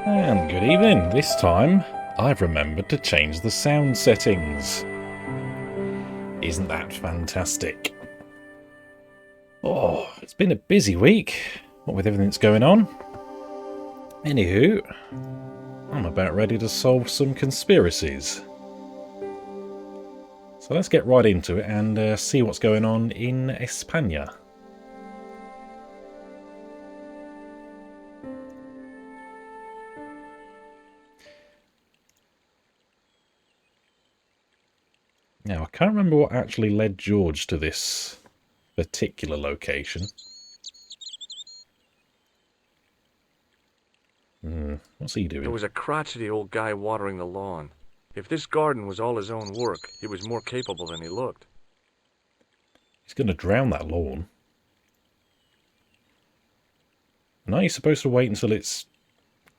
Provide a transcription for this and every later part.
And good evening. This time, I've remembered to change the sound settings. Isn't that fantastic? Oh, it's been a busy week, what with everything that's going on. Anywho, I'm about ready to solve some conspiracies. So let's get right into it and see what's going on in España. Now, I can't remember what actually led George to this particular location. What's he doing? There was a crotchety old guy watering the lawn. If this garden was all his own work, he was more capable than he looked. He's going to drown that lawn. And are you supposed to wait until it's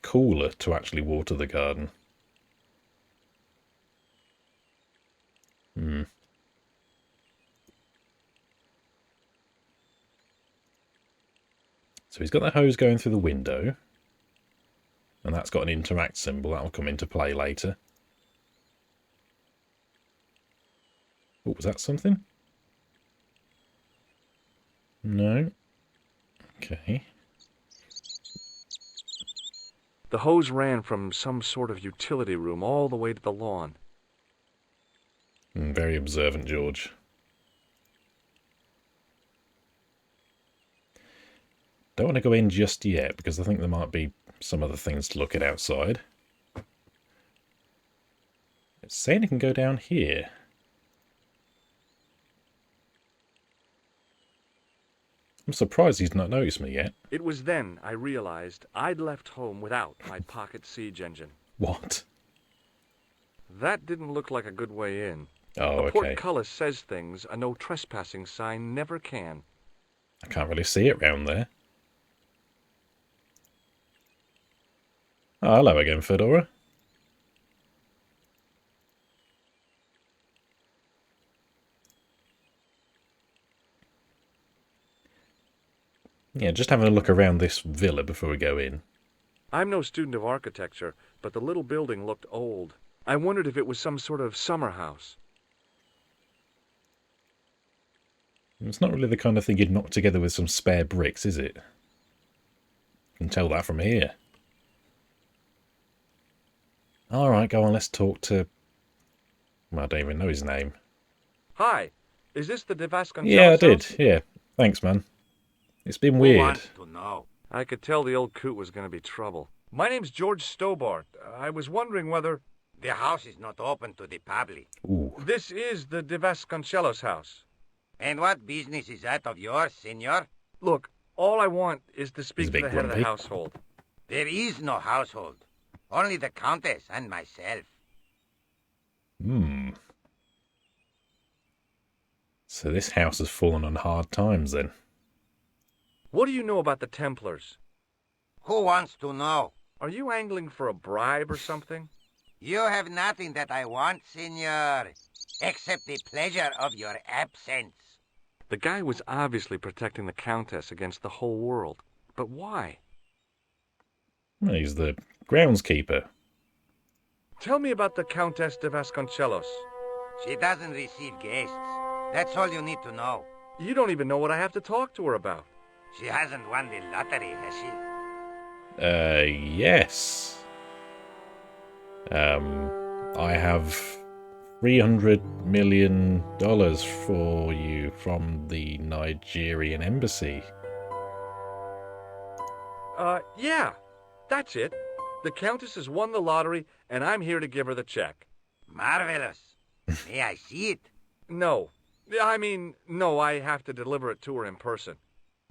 cooler to actually water the garden? So he's got the hose going through the window. And that's got an interact symbol. That'll come into play later. Oh, was that something? No. Okay. The hose ran from some sort of utility room all the way to the lawn. Very observant, George. Don't want to go in just yet, because I think there might be some other things to look at outside. It's saying it can go down here. I'm surprised he's not noticed me yet. It was then I realized I'd left home without my pocket siege engine. What? That didn't look like a good way in. Oh, A okay. portcullis says things a no trespassing sign never can. I can't really see it round there. Oh, hello again, Fedora. Yeah, just having a look around this villa before we go in. I'm no student of architecture, but the little building looked old. I wondered if it was some sort of summer house. It's not really the kind of thing you'd knock together with some spare bricks, is it? You can tell that from here. Alright, go on, let's talk to... Well, I don't even know his name. Hi, is this the Vasconcellos Yeah, I did. house? Yeah, thanks, man. It's been Who weird. wants to know? I could tell the old coot was going to be trouble. My name's George Stobart. I was wondering whether... The house is not open to the public. Ooh. This is the Vasconcellos house. And what business is that of yours, senor? Look, all I want is to He's a speak to bit the head of the grumpy. household. There is no household. Only the countess and myself. So this house has fallen on hard times, then. What do you know about the Templars? Who wants to know? Are you angling for a bribe or something? You have nothing that I want, senor, except the pleasure of your absence. The guy was obviously protecting the Countess against the whole world. But why? Well, he's the groundskeeper. Tell me about the Countess de Vasconcellos. She doesn't receive guests. That's all you need to know. You don't even know what I have to talk to her about. She hasn't won the lottery, has she? Yes. I have $300 million for you from the Nigerian embassy. Yeah, that's it. The Countess has won the lottery, and I'm here to give her the check. Marvelous. May I see it? No. No, I have to deliver it to her in person.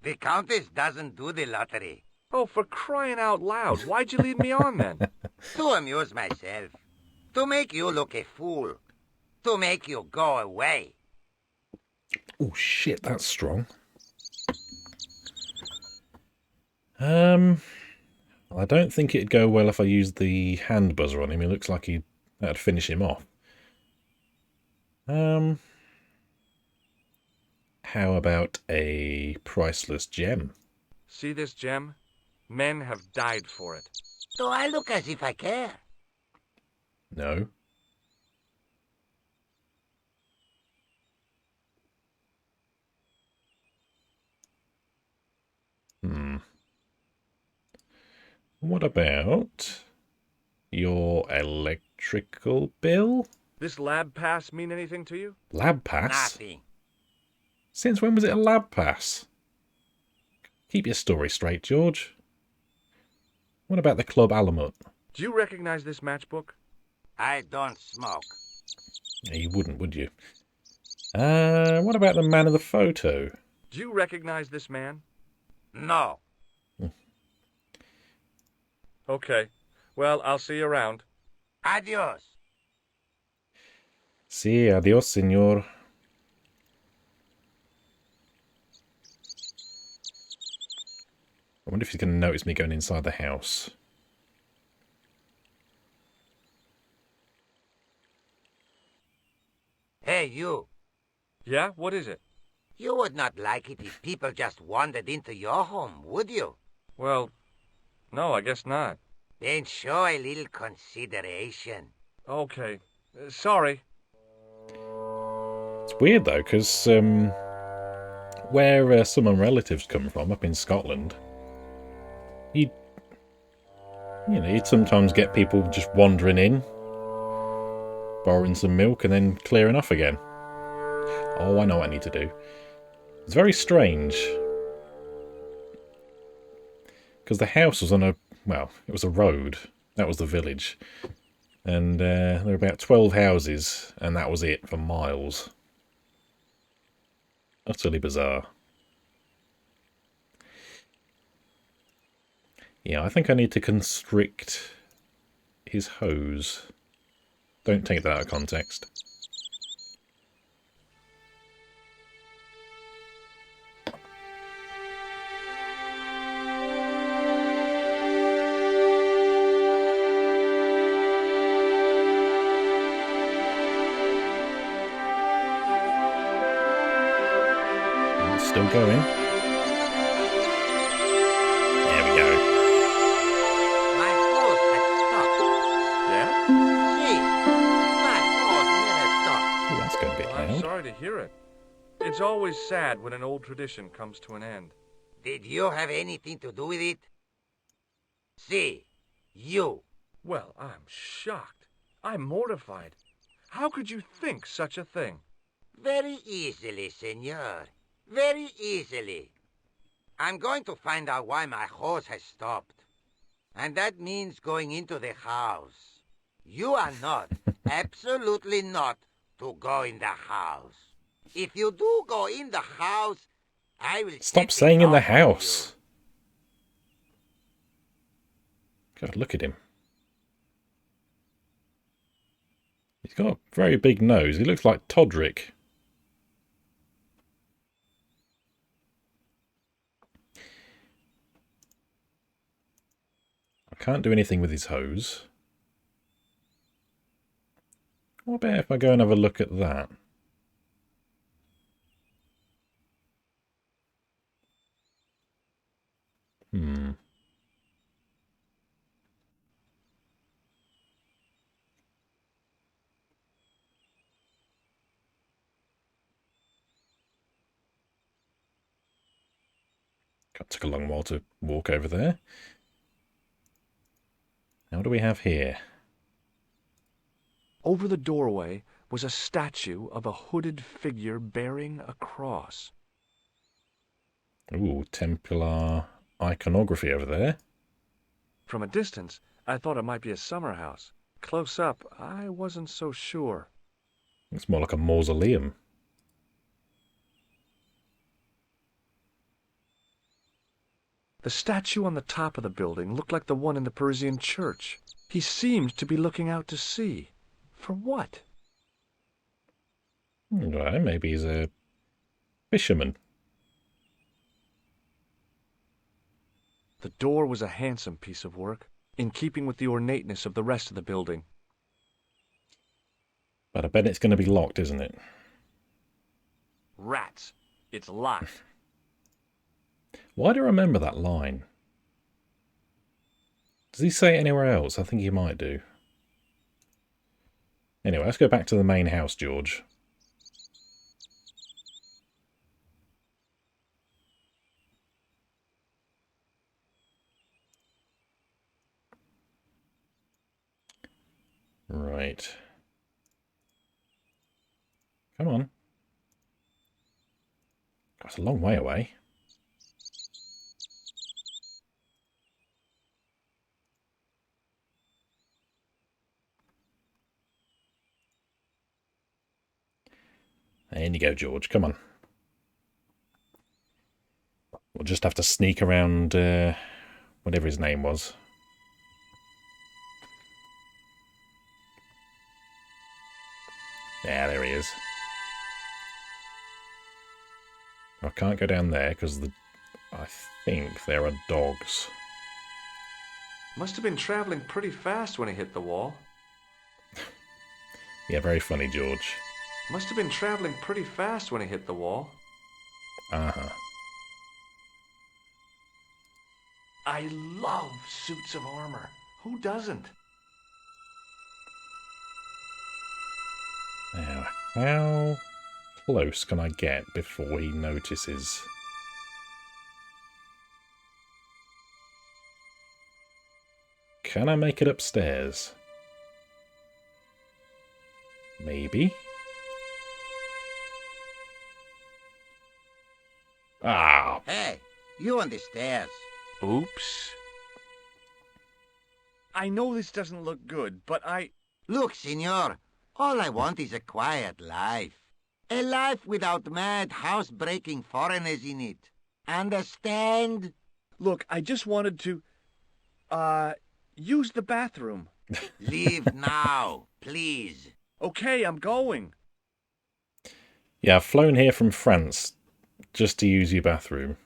The countess doesn't do the lottery. Oh, for crying out loud, why'd you lead me on then? To amuse myself. To make you look a fool. To make you go away. Oh shit, that's strong. I don't think it'd go well if I used the hand buzzer on him. He looks like that'd finish him off. How about a priceless gem? See this gem? Men have died for it. Do I look as if I care? No. What about your electrical bill? This lab pass mean anything to you? Lab pass? Nothing. Since when was it a lab pass? Keep your story straight, George. What about the Club Alamut? Do you recognize this matchbook? I don't smoke. You wouldn't, would you? What about the man of the photo? Do you recognize this man? No. Okay. Well, I'll see you around. Adios. Sí, adiós, señor. I wonder if he's going to notice me going inside the house. Hey, you. Yeah? What is it? You would not like it if people just wandered into your home, would you? Well, no, I guess not. Then show a little consideration. Okay. Sorry. It's weird, though, because where some of my relatives come from, up in Scotland, you'd sometimes get people just wandering in, borrowing some milk, and then clearing off again. Oh, I know what I need to do. It's very strange. Because the house was on it was a road. That was the village. And there were about 12 houses, and that was it for miles. Utterly bizarre. Yeah, I think I need to constrict his hose. Don't take that out of context. Still going. There we go. My hose had stopped. Yeah? See, my hose never stopped. Oh, that's going a bit Well, I'm loud. sorry to hear it. It's always sad when an old tradition comes to an end. Did you have anything to do with it? See, you. Well, I'm shocked. I'm mortified. How could you think such a thing? Very easily, senor. Very easily. I'm going to find out why my hose has stopped. And that means going into the house. You are not, absolutely not, to go in the house. If you do go in the house, I will Stop set saying it in the off on house. God, look at him. He's got a very big nose. He looks like Todrick. I can't do anything with his hose. What about if I go and have a look at that? God, took a long while to walk over there. Now what do we have here? Over the doorway was a statue of a hooded figure bearing a cross. Ooh, Templar iconography over there. From a distance, I thought it might be a summer house. Close up, I wasn't so sure. It's more like a mausoleum. The statue on the top of the building looked like the one in the Parisian church. He seemed to be looking out to sea. For what? Well, maybe he's a fisherman. The door was a handsome piece of work, in keeping with the ornateness of the rest of the building. But I bet it's going to be locked, isn't it? Rats! It's locked. Why do I remember that line? Does he say anywhere else? I think he might do. Anyway, let's go back to the main house, George. Right. Come on. That's a long way away. In you go, George. Come on. We'll just have to sneak around whatever his name was. Yeah, there he is. I can't go down there because I think there are dogs. Must have been traveling pretty fast when he hit the wall. Yeah, very funny, George. Must have been traveling pretty fast when he hit the wall. Uh-huh. I love suits of armor. Who doesn't? Now, how close can I get before he notices? Can I make it upstairs? Maybe. Ah! Hey, you on the stairs. Oops. I know this doesn't look good, but Look, senor, all I want is a quiet life. A life without mad, house-breaking foreigners in it. Understand? Look, I just wanted to, use the bathroom. Leave now, please. Okay, I'm going. Yeah, I've flown here from France just to use your bathroom.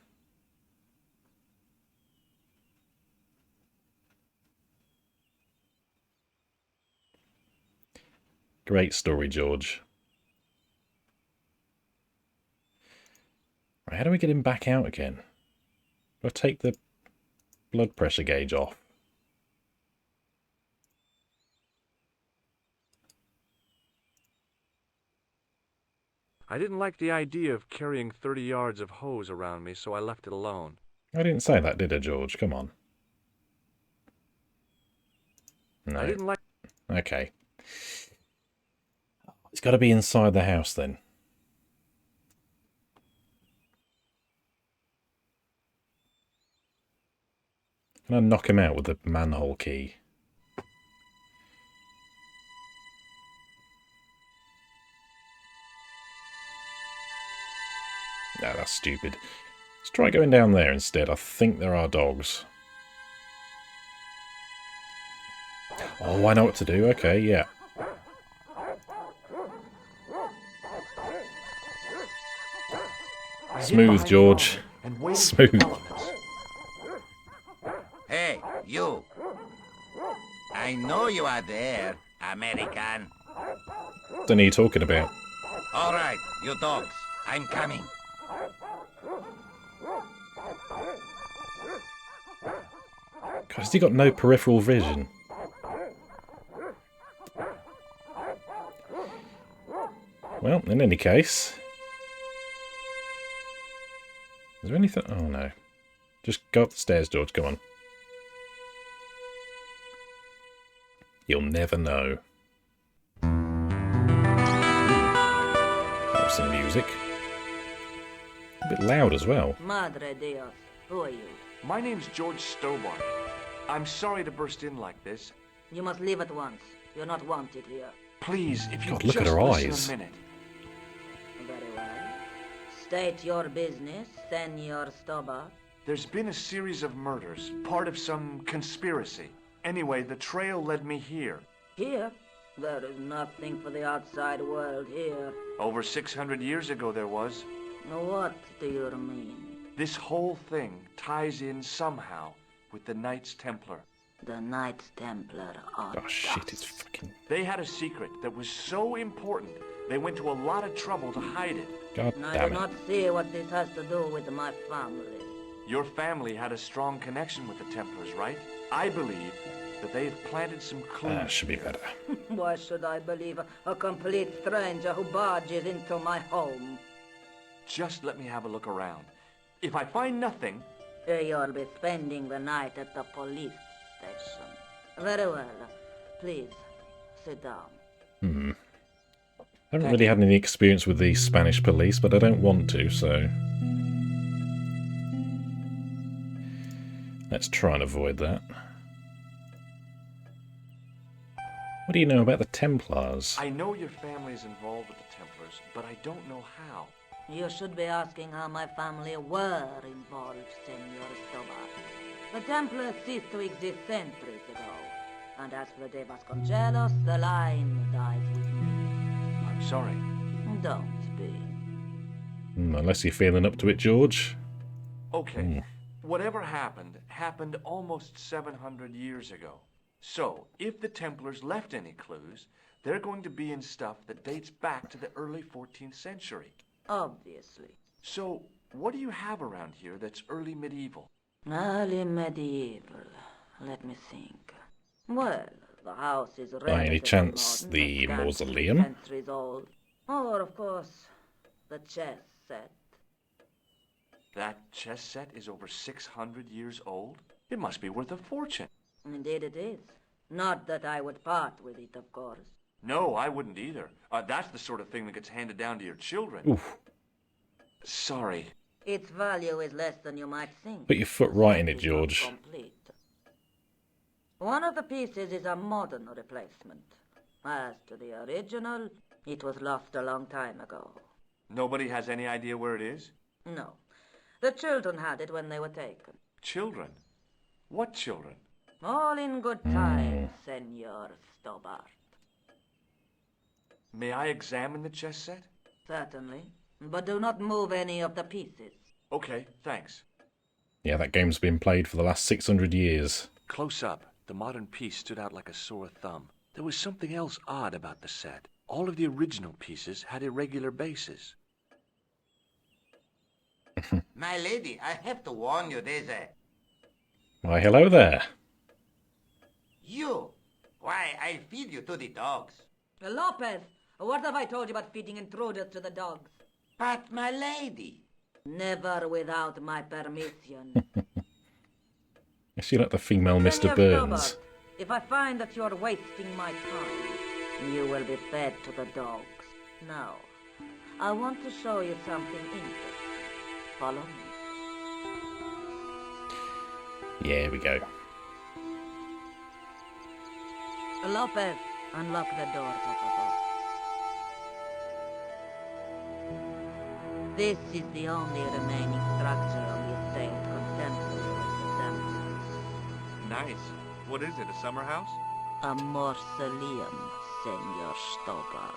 Great story, George. Right, how do we get him back out again? Do I take the blood pressure gauge off? I didn't like the idea of carrying 30 yards of hose around me, so I left it alone. I didn't say that, did I, George? Come on. No. I didn't like... Okay. It's got to be inside the house then. Can I knock him out with the manhole key? No, that's stupid. Let's try going down there instead. I think there are dogs. Oh, I know what to do. Okay, yeah. Smooth, George. Smooth. Hey, you. I know you are there, American. Don't know what you're talking about. All right, you dogs. I'm coming. God, has he got no peripheral vision? Well, in any case... Is there anything... Oh, no. Just go up the stairs, George. Come on. You'll never know. That was some music. A bit loud as well. Madre Dios, who are you? My name's George Stobart. I'm sorry to burst in like this. You must leave at once. You're not wanted here. Please, if you God, just look at her listen eyes. a minute. Very well. State your business, Senor Stobart. There's been a series of murders, part of some conspiracy. Anyway, the trail led me here. Here? There is nothing for the outside world here. Over 600 years ago there was. What do you mean? This whole thing ties in somehow with the Knights Templar. The Knights Templar are Oh, shit, it's fucking... They had a secret that was so important, they went to a lot of trouble to hide it. God I damn do it. not see what this has to do with my family. Your family had a strong connection with the Templars, right? I believe that they have planted some clues. That should be better. Why should I believe a complete stranger who barges into my home? Just let me have a look around. If I find nothing... You'll be spending the night at the police station. Very well. Please, sit down. I haven't really had any experience with the Spanish police, but I don't want to, so... let's try and avoid that. What do you know about the Templars? I know your family is involved with the Templars, but I don't know how. You should be asking how my family were involved, Senor Escobar. The Templars ceased to exist centuries ago. And as for the Vasconcellos, the line dies with me. I'm sorry. Don't be. Unless you're feeling up to it, George. Okay. Whatever happened almost 700 years ago. So, if the Templars left any clues, they're going to be in stuff that dates back to the early 14th century. Obviously. So, what do you have around here that's early medieval? Early medieval. Let me think. Well, the house is By any chance, the mausoleum? Centuries old. Or, of course, the chess set. That chess set is over 600 years old? It must be worth a fortune. Indeed it is. Not that I would part with it, of course. No, I wouldn't either. That's the sort of thing that gets handed down to your children. Oof. Sorry. Its value is less than you might think. Put your foot right in it, George. Complete. One of the pieces is a modern replacement. As to the original, it was lost a long time ago. Nobody has any idea where it is? No. The children had it when they were taken. Children? What children? All in good time, Senor Stobart. May I examine the chess set? Certainly. But do not move any of the pieces. Okay, thanks. Yeah, that game's been played for the last 600 years. Close up, the modern piece stood out like a sore thumb. There was something else odd about the set. All of the original pieces had irregular bases. My lady, I have to warn you, there's a... Why, hello there. You! Why, I'll feed you to the dogs. Lopez, what have I told you about feeding intruders to the dogs? But, my lady... Never without my permission. Is she like the female Mr. Senor Burns? Stobart, if I find that you're wasting my time, you will be fed to the dogs. Now, I want to show you something interesting. Follow me. Yeah, here we go. Lopez, unlock the door, Papa. This is the only remaining structure on the estate contemporary with the Templars. Nice. What is it, a summer house? A mausoleum, Senor Stobart.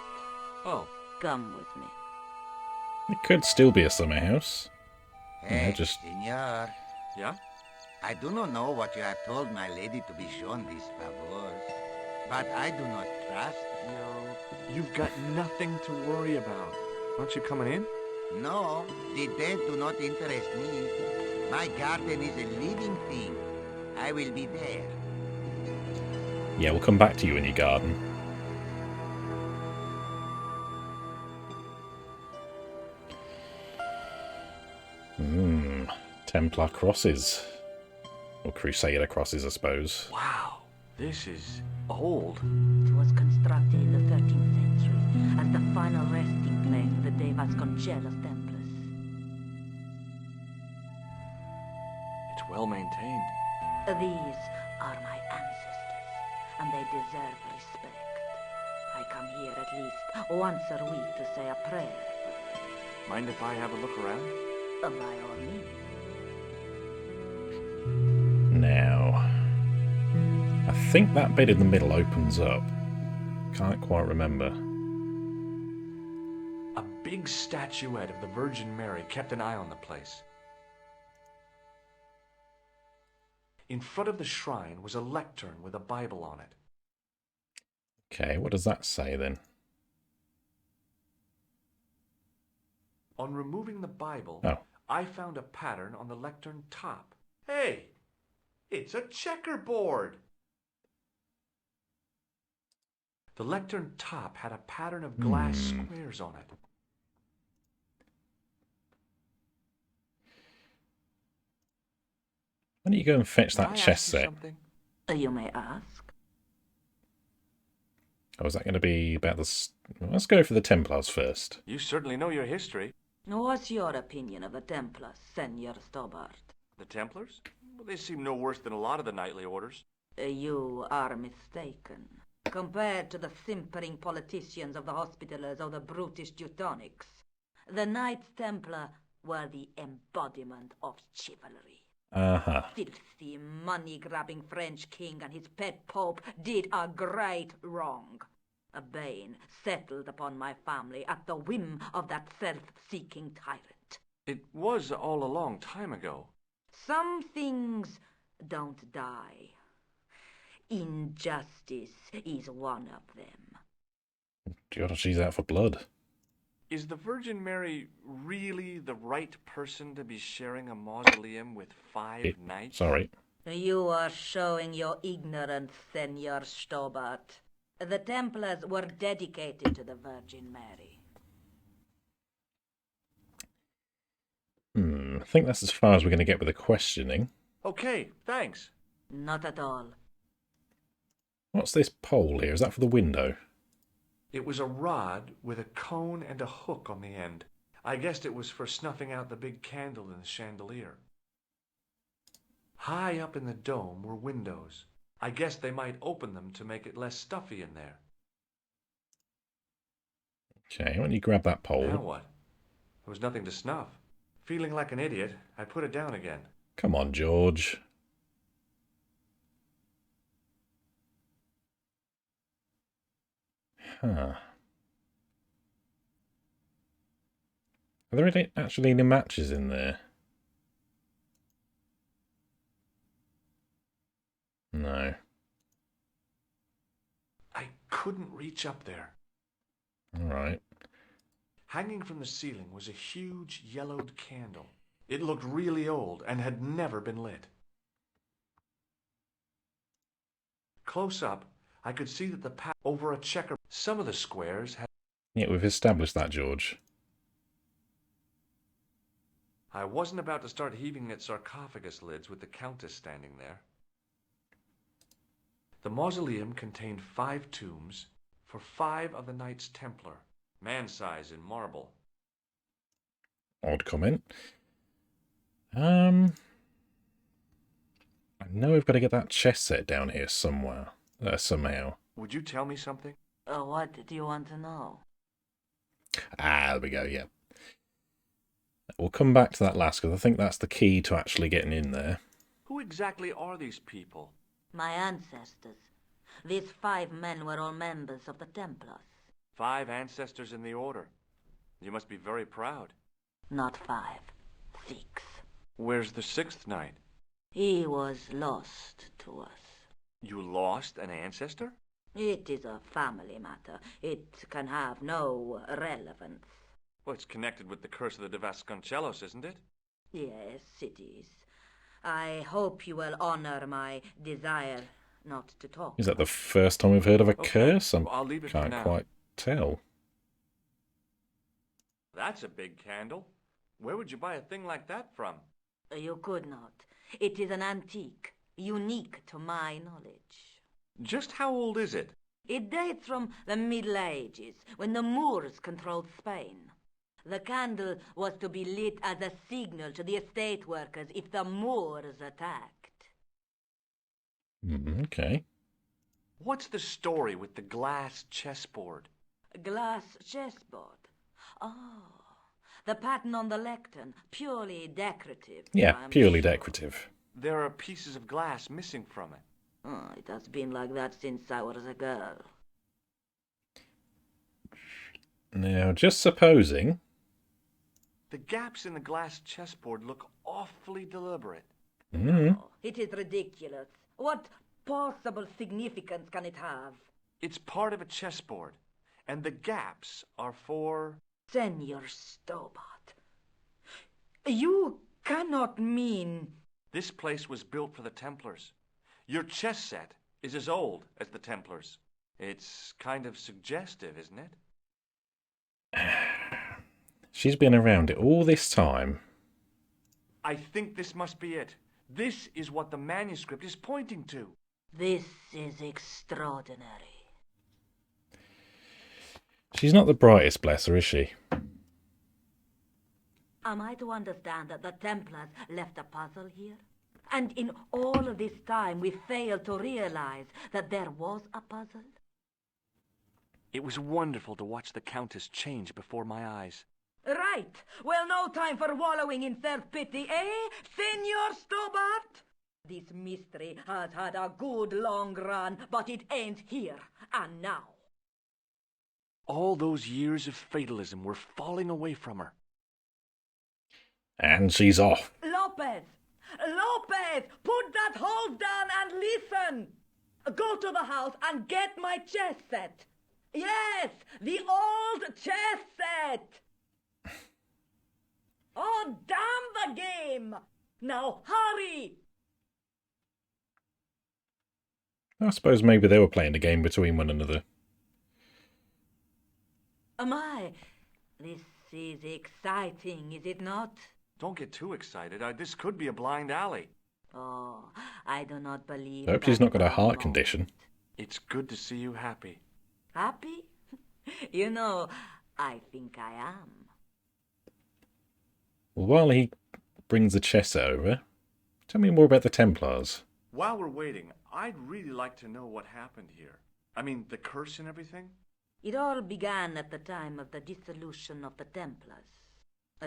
Oh. Come with me. It could still be a summer house. Hey, just- senor. Yeah? I do not know what you have told my lady to be shown these favors, but I do not trust you. You've got nothing to worry about. Aren't you coming in? No, the dead do not interest me. My garden is a living thing. I will be there. Yeah, we'll come back to you in your garden. Templar crosses. Or Crusader crosses, I suppose. Wow. This is old. It was constructed in the 13th century as the final resting place of the Vasconcellos Templars. It's well maintained. These are my ancestors, and they deserve respect. I come here at least once a week to say a prayer. Mind if I have a look around? By all means. Now, I think that bit in the middle opens up. Can't quite remember. A big statuette of the Virgin Mary kept an eye on the place. In front of the shrine was a lectern with a Bible on it. Okay, what does that say then? On removing the Bible, Oh. I found a pattern on the lectern top. Hey! It's a checkerboard! The lectern top had a pattern of glass squares on it. Why don't you go and fetch that May I chess ask you set? something? You may ask. Oh, is that going to be about the... Let's go for the Templars first. You certainly know your history. What's your opinion of the Templars, Senor Stobart? The Templars? Well, they seem no worse than a lot of the knightly orders. You are mistaken. Compared to the simpering politicians of the Hospitallers or the brutish Teutonics, the Knights Templar were the embodiment of chivalry. Filthy, money-grabbing French king and his pet pope did a great wrong. A bane settled upon my family at the whim of that self-seeking tyrant. It was all a long time ago. Some things don't die. Injustice is one of them. God, she's out for blood. Is the Virgin Mary really the right person to be sharing a mausoleum with 5 knights? Sorry. You are showing your ignorance, Senor Stobart. The Templars were dedicated to the Virgin Mary. I think that's as far as we're going to get with the questioning. Okay, thanks. Not at all. What's this pole here? Is that for the window? It was a rod with a cone and a hook on the end. I guessed it was for snuffing out the big candle in the chandelier. High up in the dome were windows. I guessed they might open them to make it less stuffy in there. Okay, why don't you grab that pole? Now what? There was nothing to snuff. Feeling like an idiot, I put it down again. Come on, George. Huh. Are there actually any matches in there? No. I couldn't reach up there. Alright. Hanging from the ceiling was a huge yellowed candle. It looked really old and had never been lit. Close up, I could see that the path over a checker. Some of the squares had... Yeah, we've established that, George. I wasn't about to start heaving at sarcophagus lids with the Countess standing there. The mausoleum contained 5 tombs for 5 of the Knights Templar, man-size in marble. Odd comment. I know we've got to get that chess set down here somewhere. Somehow. Would you tell me something? What do you want to know? There we go, yeah. We'll come back to that last, because I think that's the key to actually getting in there. Who exactly are these people? My ancestors. These 5 men were all members of the Templars. 5 ancestors in the order. You must be very proud. Not 5. 6. Where's the 6th knight? He was lost to us. You lost an ancestor? It is a family matter. It can have no relevance. Well, it's connected with the curse of the Vasconcellos, isn't it? Yes, it is. I hope you will honor my desire not to talk. Is that the first time we've heard of a curse? Well, I'll leave it for can't now. quite tell. That's a big candle. Where would you buy a thing like that from? You could not. It is an antique, unique to my knowledge. Just how old is it? It dates from the Middle Ages, when the Moors controlled Spain. The candle was to be lit as a signal to the estate workers if the Moors attacked. Okay. What's the story with the glass chessboard? Glass chessboard. Oh, the pattern on the lectern, purely decorative. Yeah, I'm purely sure. decorative. There are pieces of glass missing from it. Oh, it has been like that since I was a girl. Now, just supposing... The gaps in the glass chessboard look awfully deliberate. Oh, it is ridiculous. What possible significance can it have? It's part of a chessboard, and the gaps are for... Senor Stobart, you cannot mean... This place was built for the Templars. Your chess set is as old as the Templars. It's kind of suggestive, isn't it? She's been around it all this time. I think this must be it. This is what the manuscript is pointing to. This is extraordinary. She's not the brightest, bless her, is she? Am I to understand that the Templars left a puzzle here? And in all of this time we failed to realize that there was a puzzle? It was wonderful to watch the Countess change before my eyes. Right. Well, no time for wallowing in self-pity, eh, Senor Stobart? This mystery has had a good long run, but it ends here and now. All those years of fatalism were falling away from her. And she's off. Lopez! Lopez! Put that hose down and listen! Go to the house and get my chess set. Yes, the old chess set! Oh, damn the game! Now hurry! I suppose maybe they were playing a game between one another. My, this is exciting, is it not? Don't get too excited. This could be a blind alley. Oh, I do not believe. I hope she's not got a that heart for a condition. moment. It's good to see you happy. Happy? You know, I think I am. Well, while he brings the chess over, tell me more about the Templars. While we're waiting, I'd really like to know what happened here. I mean, the curse and everything. It all began at the time of the dissolution of the Templars.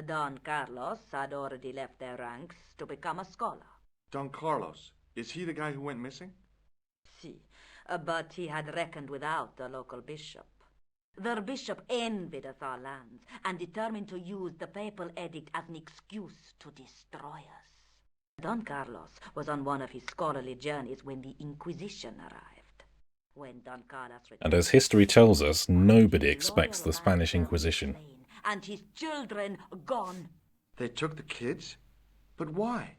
Don Carlos had already left their ranks to become a scholar. Don Carlos, is he the guy who went missing? Si, but he had reckoned without the local bishop. The bishop envied us our lands and determined to use the papal edict as an excuse to destroy us. Don Carlos was on one of his scholarly journeys when the Inquisition arrived. When Don Carlos returned, And as history tells us, nobody expects the Spanish Inquisition. and his children gone. They took the kids? But why?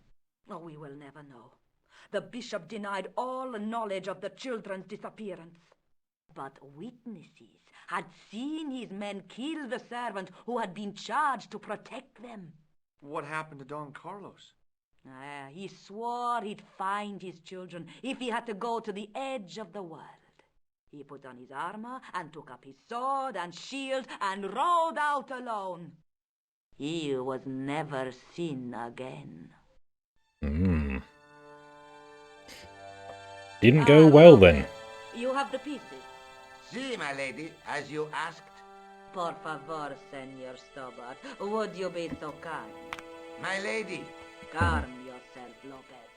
Oh, we will never know. The bishop denied all knowledge of the children's disappearance. But witnesses had seen his men kill the servant who had been charged to protect them. What happened to Don Carlos? He swore he'd find his children if he had to go to the edge of the world. He put on his armor and took up his sword and shield and rode out alone. He was never seen again. Didn't go well then. You have the pieces. See, my lady, as you asked. Por favor, Senor Stobart, would you be so kind? My lady. Calm yourself, Lopez.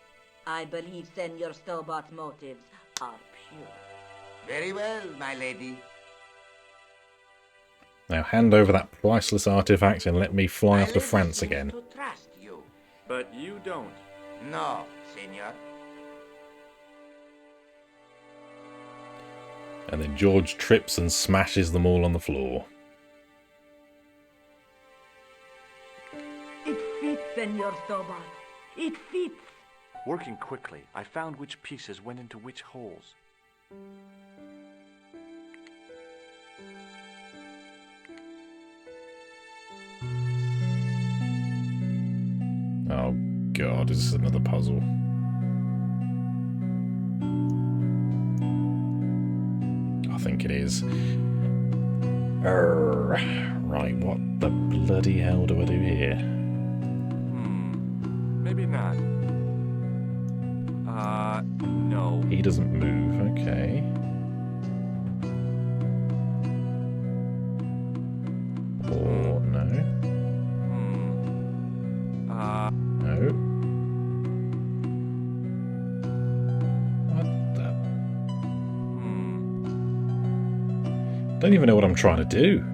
I believe Senor Stobart's motives are pure. Very well, my lady. Now hand over that priceless artifact and let me fly My off to lady France seems again. to trust you. But you don't. No, senor. And then George trips and smashes them all on the floor. It fits, Senor Stobart. It fits. Working quickly, I found which pieces went into which holes. Oh god, this is another puzzle. I think it is. Right, what the bloody hell do I do here? Maybe not. No. He doesn't move, okay. Or no. No. What the? I don't even know what I'm trying to do.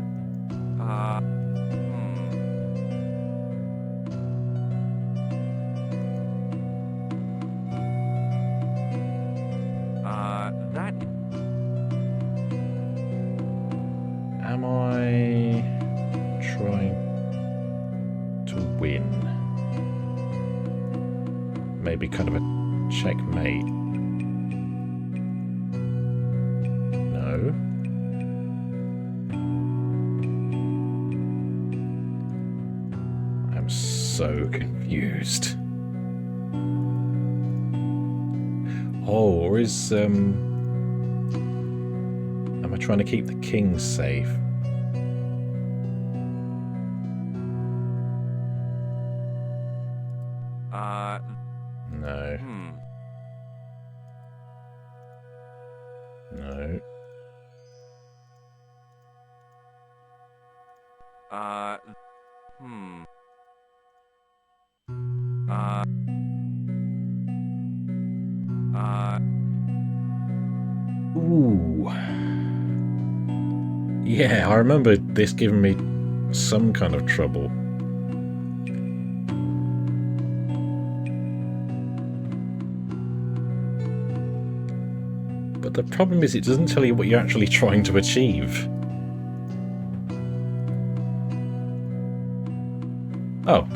That... Am I trying to win? be kind of a checkmate. No. I'm so confused. Oh, or is am I trying to keep the king safe? No. No. Ooh. Yeah, I remember this giving me some kind of trouble. But the problem is it doesn't tell you what you're actually trying to achieve. Oh.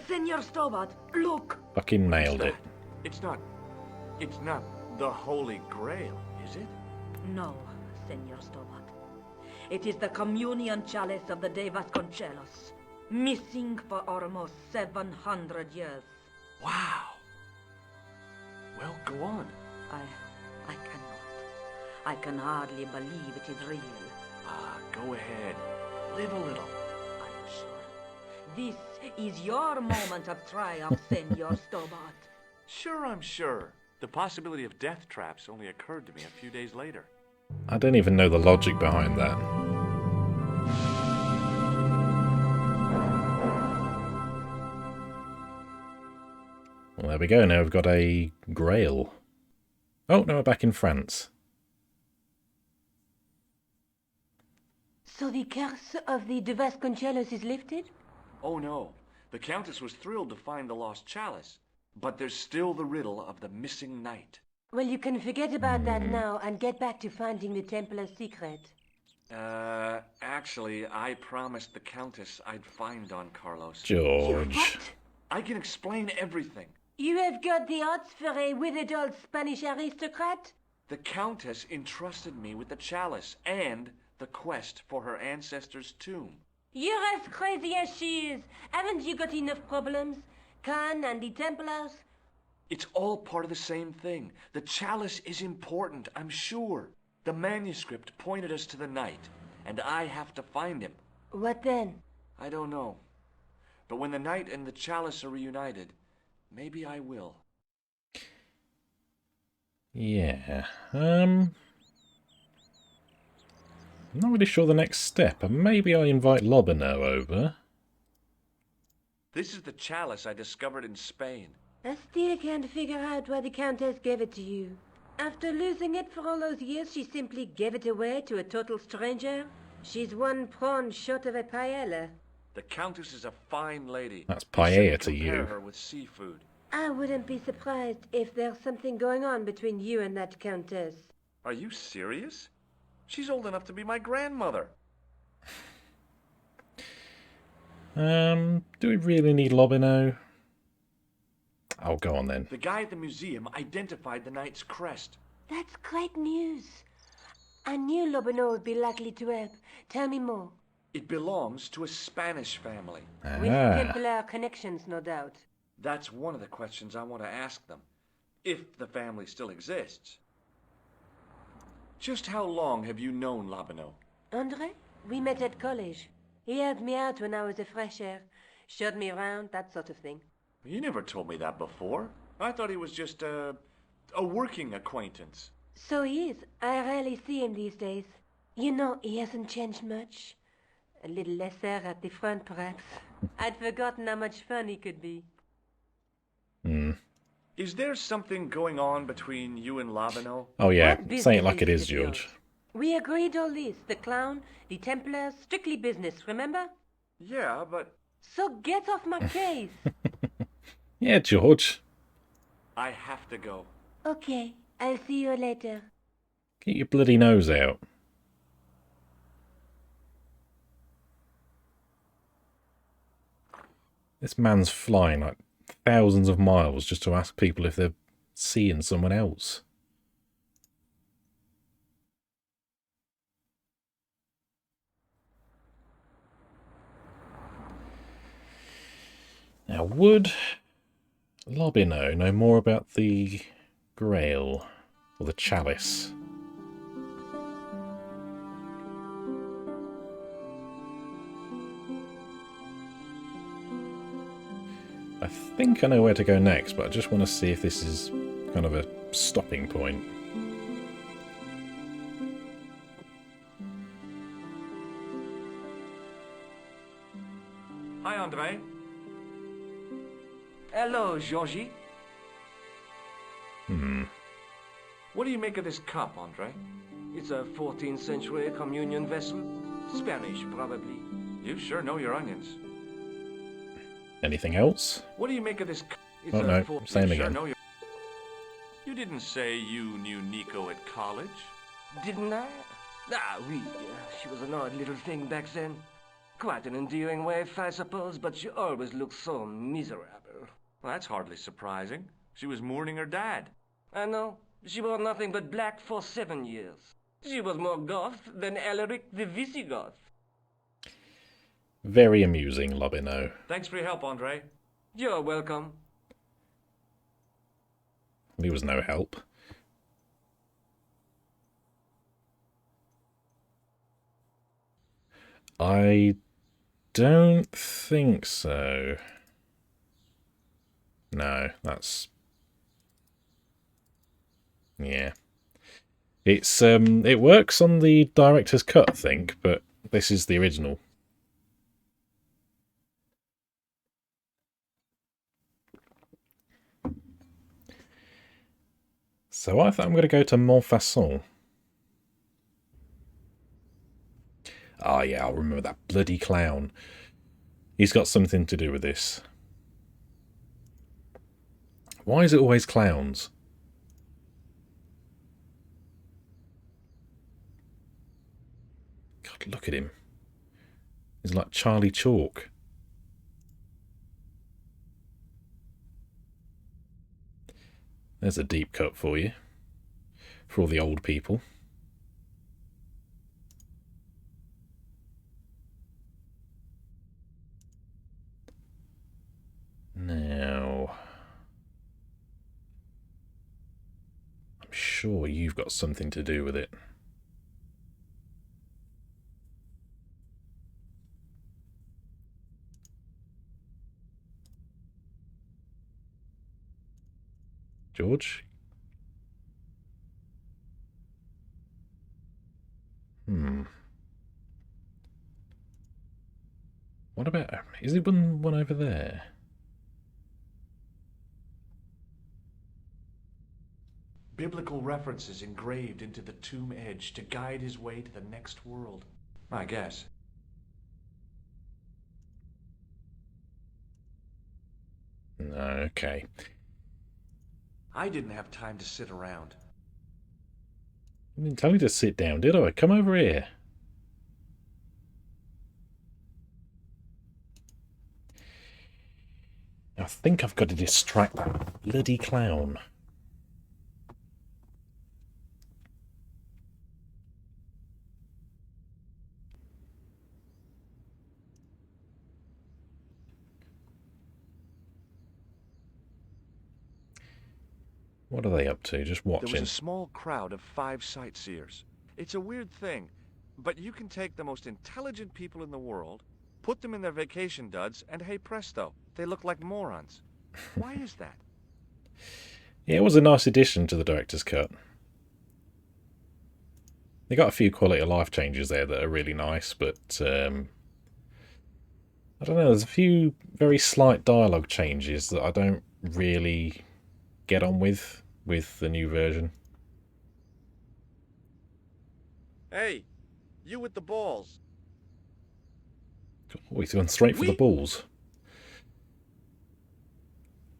Senor Stobart, look! Fucking nailed it. It's not the Holy Grail, is it? No, Senor Stobart. It is the communion chalice of the de Vasconcellos, missing for almost 700 years. Wow. Well, go on. I cannot. I can hardly believe it is real. Go ahead. Live a little. Are you sure? This is your moment of triumph, Senor Stobart. Sure, I'm sure. The possibility of death traps only occurred to me a few days later. I don't even know the logic behind that. Well, there we go. Now we've got a grail. Oh, no, we're back in France. So the curse of the de Vasconcellos is lifted? Oh no. The Countess was thrilled to find the lost chalice. But there's still the riddle of the missing knight. Well, you can forget about that now and get back to finding the Templar's secret. Actually, I promised the Countess I'd find Don Carlos. George. What? I can explain everything. You have got the odds for a withered old Spanish aristocrat? The Countess entrusted me with the chalice and the quest for her ancestor's tomb. You're as crazy as she is. Haven't you got enough problems? Khan and the Templars? It's all part of the same thing. The chalice is important, I'm sure. The manuscript pointed us to the knight, and I have to find him. What then? I don't know. But when the knight and the chalice are reunited, maybe I will. Yeah. I'm not really sure the next step. Maybe I invite Lobino over. This is the chalice I discovered in Spain. I still can't figure out why the Countess gave it to you. After losing it for all those years, she simply gave it away to a total stranger? She's one prawn short of a paella. The Countess is a fine lady. That's You paella shouldn't to compare you. her with seafood. I wouldn't be surprised if there's something going on between you and that Countess. Are you serious? She's old enough to be my grandmother. Do we really need Lobino? Oh, go on then. The guy at the museum identified the knight's crest. That's great news. I knew Lobino would be likely to help. Tell me more. It belongs to a Spanish family. With Ah, Templar connections, no doubt. That's one of the questions I want to ask them. If the family still exists. Just how long have you known Lobino? Andre? We met at college. He helped me out when I was a fresher. Showed me around, that sort of thing. You never told me that before. I thought he was just a working acquaintance. So he is. I rarely see him these days. You know, he hasn't changed much. A little lesser at the front, perhaps. I'd forgotten how much fun he could be. Is there something going on between you and Lobino? Oh yeah, What say it business like it is, of yours? George. We agreed all this. The clown, the Templars, strictly business, remember? Yeah, but So get off my case. Yeah, George. I have to go. Okay, I'll see you later. Get your bloody nose out. This man's flying like thousands of miles just to ask people if they're seeing someone else. Now, would Lobino know more about the Grail or the Chalice? I think I know where to go next, but I just want to see if this is kind of a stopping point. Hi, Andre. Hello, Georgie. What do you make of this cup, Andre? It's a 14th century communion vessel. Spanish, probably. You sure know your onions. Anything else? What do you make of this cup? It's Oh no, same Sure again. know your... You didn't say you knew Nico at college? Didn't I? Ah, oui. She was an odd little thing back then. Quite an endearing wife, I suppose, but she always looked so miserable. Well, that's hardly surprising. She was mourning her dad. I know. She wore nothing but black for 7 years. She was more goth than Alaric the Visigoth. Very amusing, Lobino. Thanks for your help, Andre. You're welcome. He was no help. I don't think so. No, that's... yeah. It works on the director's cut, I think, but this is the original. So I think I'm going to go to Montfaucon. Ah, yeah, I'll remember that bloody clown. He's got something to do with this. Why is it always clowns? God, look at him. He's like Charlie Chalk. There's a deep cut for you. For all the old people. Now... I'm sure you've got something to do with it. George? What about... is there one over there? Biblical references engraved into the tomb edge to guide his way to the next world. I guess. Okay. I didn't have time to sit around. I didn't tell you to sit down, did I? Come over here. I think I've got to distract that bloody clown. What are they up to? Just There was watching. a small crowd of 5 sightseers. It's a weird thing, but you can take the most intelligent people in the world, put them in their vacation duds, and hey presto, they look like morons. Why is that? Yeah, it was a nice addition to the director's cut. They got a few quality of life changes there that are really nice, but I don't know, there's a few very slight dialogue changes that I don't really get on with the new version. Hey, you with the balls. Oh, he's gone straight for the balls.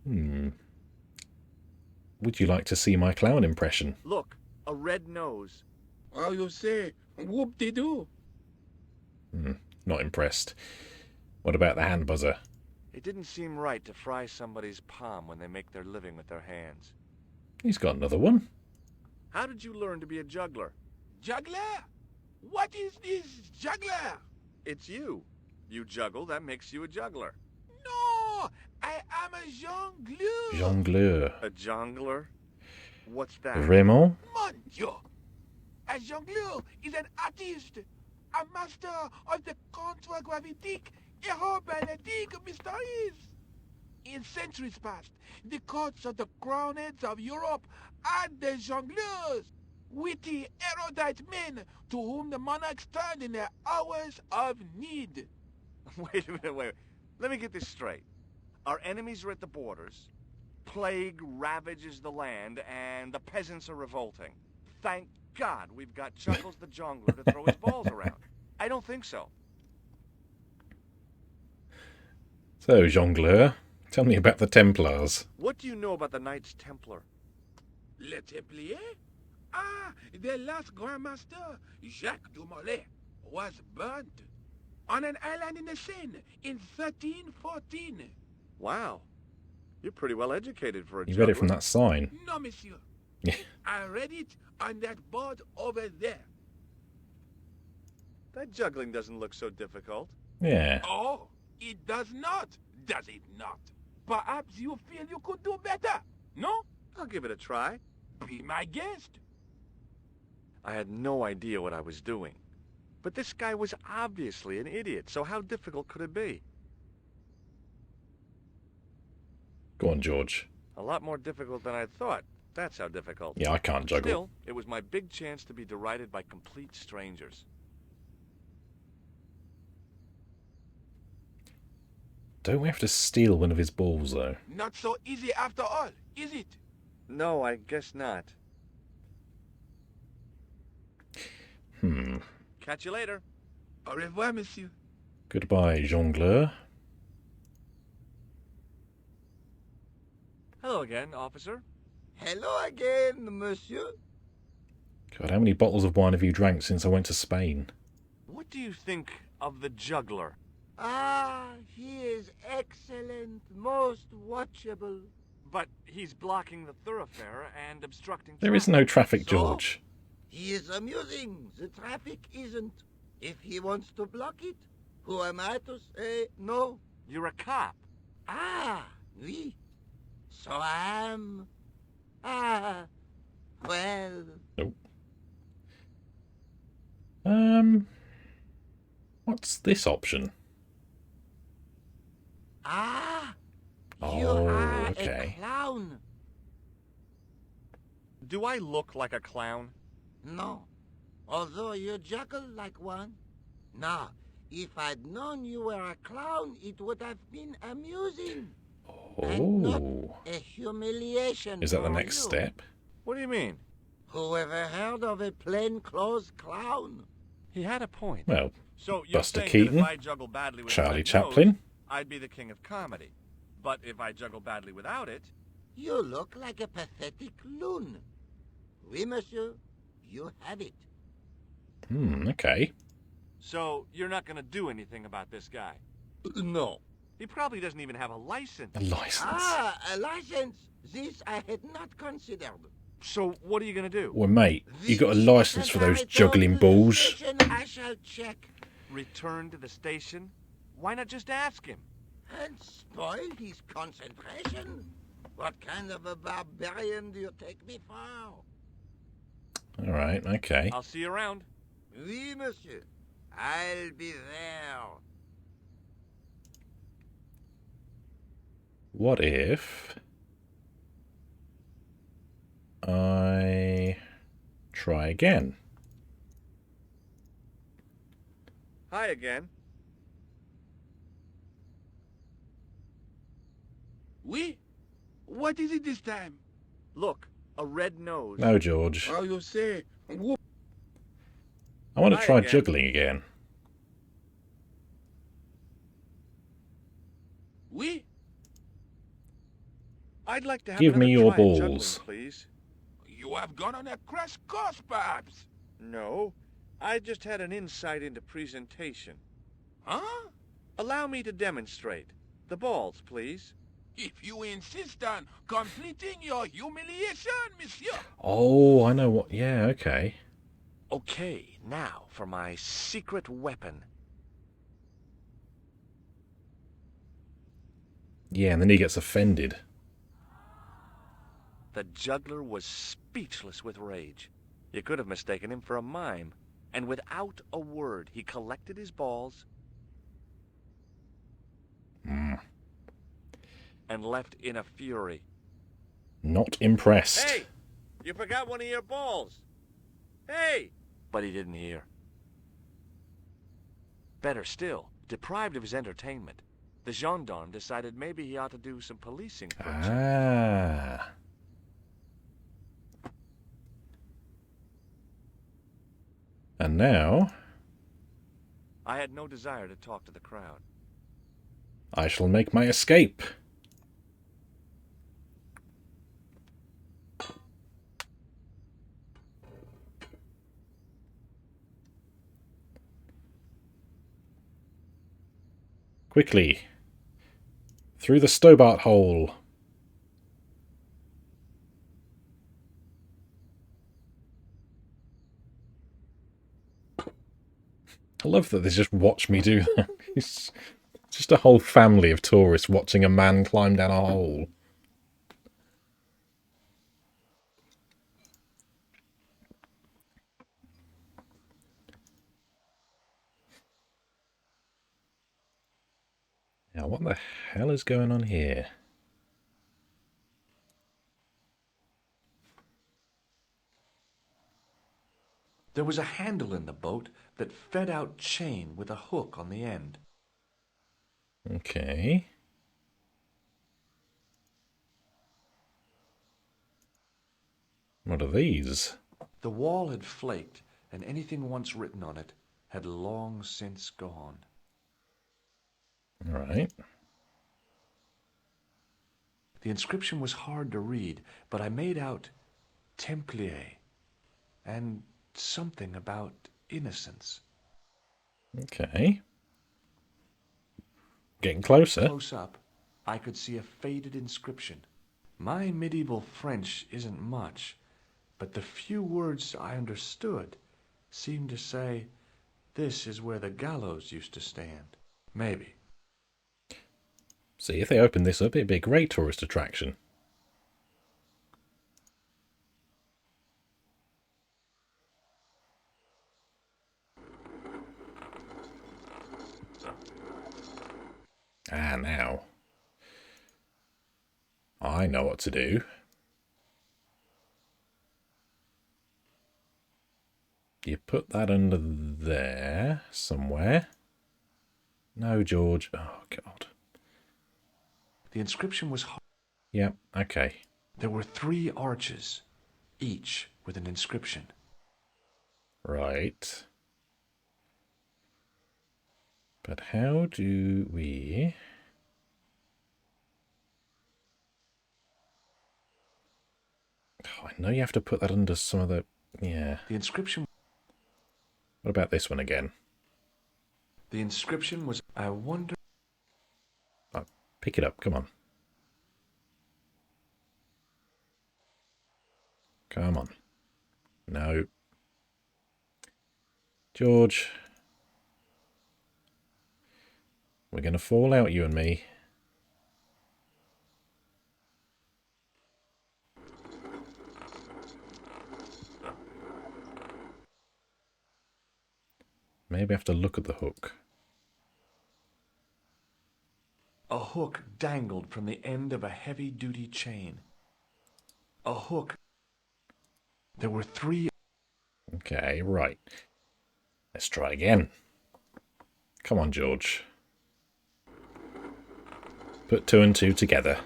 Would you like to see my clown impression? Look, a red nose. How you say? Whoop-de-doo. Not impressed. What about the hand buzzer? It didn't seem right to fry somebody's palm when they make their living with their hands. He's got another one. How did you learn to be a juggler? Juggler? What is this juggler? It's you. You juggle, that makes you a juggler. No, I am a jongleur. Jongleur. A jongler? What's that? Vraiment? Mon Dieu. A jongleur is an artist, a master of the contragravitique aerobatic mysteries. In centuries past, the courts of the crowned heads of Europe had the jongleurs, witty, erudite men to whom the monarchs turned in their hours of need. Wait a minute, wait. Let me get this straight. Our enemies are at the borders, plague ravages the land, and the peasants are revolting. Thank God we've got Chuckles the Jongler to throw his balls around. I don't think so. So, Jongleur, tell me about the Templars. What do you know about the Knights Templar? Le Templier? Ah, their last Grand Master, Jacques du Molay, was burnt on an island in the Seine in 1314. Wow. You're pretty well educated for a You juggler. read it from that sign. No, monsieur. Yeah. I read it on that board over there. That juggling doesn't look so difficult. Yeah. Oh, it does not, does it not? Perhaps you feel you could do better, no? I'll give it a try. Be my guest. I had no idea what I was doing. But this guy was obviously an idiot, so how difficult could it be? Go on, George. A lot more difficult than I thought. That's how difficult. Yeah, I can't juggle. Still, it was my big chance to be derided by complete strangers. Don't we have to steal one of his balls, though? Not so easy after all, is it? No, I guess not. Catch you later. Au revoir, monsieur. Goodbye, Jongleur. Hello again, officer. Hello again, monsieur. God, how many bottles of wine have you drank since I went to Spain? What do you think of the juggler? Ah, he is excellent, most watchable. But he's blocking the thoroughfare and obstructing There is no traffic, George. He is amusing. The traffic isn't. If he wants to block it, who am I to say no? You're a cop. Ah, oui. So I am. Ah, well. Nope. What's this option? Ah, you Oh, are okay. a clown. Do I look like a clown? No, although you juggle like one. Now, if I'd known you were a clown, it would have been amusing. And not Oh. a humiliation. Is that the for next you. step? What do you mean? Whoever heard of a plainclothes clown? He had a point. Well, So you're Buster saying Keaton, that if I juggle badly with Charlie my Chaplin. nose, I'd be the king of comedy. But if I juggle badly without it, You look like a pathetic loon. Oui, monsieur, you have it. Okay. so you're not going to do anything about this guy. No. He probably doesn't even have a license. A license. Ah, a license. This I had not considered. So what are you going to do? Well, mate, you got a The license for those instant I juggling return to the balls? station, I shall check Return to the station? Why not just ask him? and spoil his concentration. What kind of a barbarian do you take me for? All right, okay. I'll see you around. Oui, monsieur. I'll be there. What if I try again? Hi again. Oui? What is it this time? Look, a red nose. No, George. Oh, you say, whoop. I want to Hi try again. juggling again. Oui? I'd like to have Give me another your try at juggling, balls. please. You have gone on a crash course, perhaps. No, I just had an insight into presentation. Huh? Allow me to demonstrate. The balls, please. If you insist on completing your humiliation, monsieur. Oh, I know what... Yeah, okay. Okay, now for my secret weapon. Yeah, and then he gets offended. The juggler was speechless with rage. You could have mistaken him for a mime. And without a word, he collected his balls and left in a fury. Not impressed. Hey! You forgot one of your balls! Hey! But he didn't hear. Better still, deprived of his entertainment, the gendarme decided maybe he ought to do some policing for a change. Ah. And now, I had no desire to talk to the crowd. I shall make my escape. Quickly. Through the Stobart hole. I love that they just watch me do that. It's just a whole family of tourists watching a man climb down a hole. Now, what the hell is going on here? There was a handle in the boat that fed out chain with a hook on the end. Okay. What are these? The wall had flaked, and anything once written on it had long since gone. All right. The inscription was hard to read, but I made out Templier and something about innocence. Okay. Getting closer. Close up, I could see a faded inscription. My medieval French isn't much, but the few words I understood seemed to say, "This is where the gallows used to stand." Maybe. See, if they open this up, it'd be a great tourist attraction. Ah, now. I know what to do. You put that under there somewhere. No, George. Oh, God. The inscription was hard. Yep, okay. There were 3 arches, each with an inscription. Right. But how do we... Oh, I know you have to put that under some of the... Yeah. The inscription... What about this one again? The inscription was, I wonder... Oh, pick it up, come on. Come on. No. George. We're going to fall out, you and me. Maybe I have to look at the hook. A hook dangled from the end of a heavy-duty chain. A hook. There were 3... Okay, right. Let's try again. Come on, George. Put 2 and 2 together.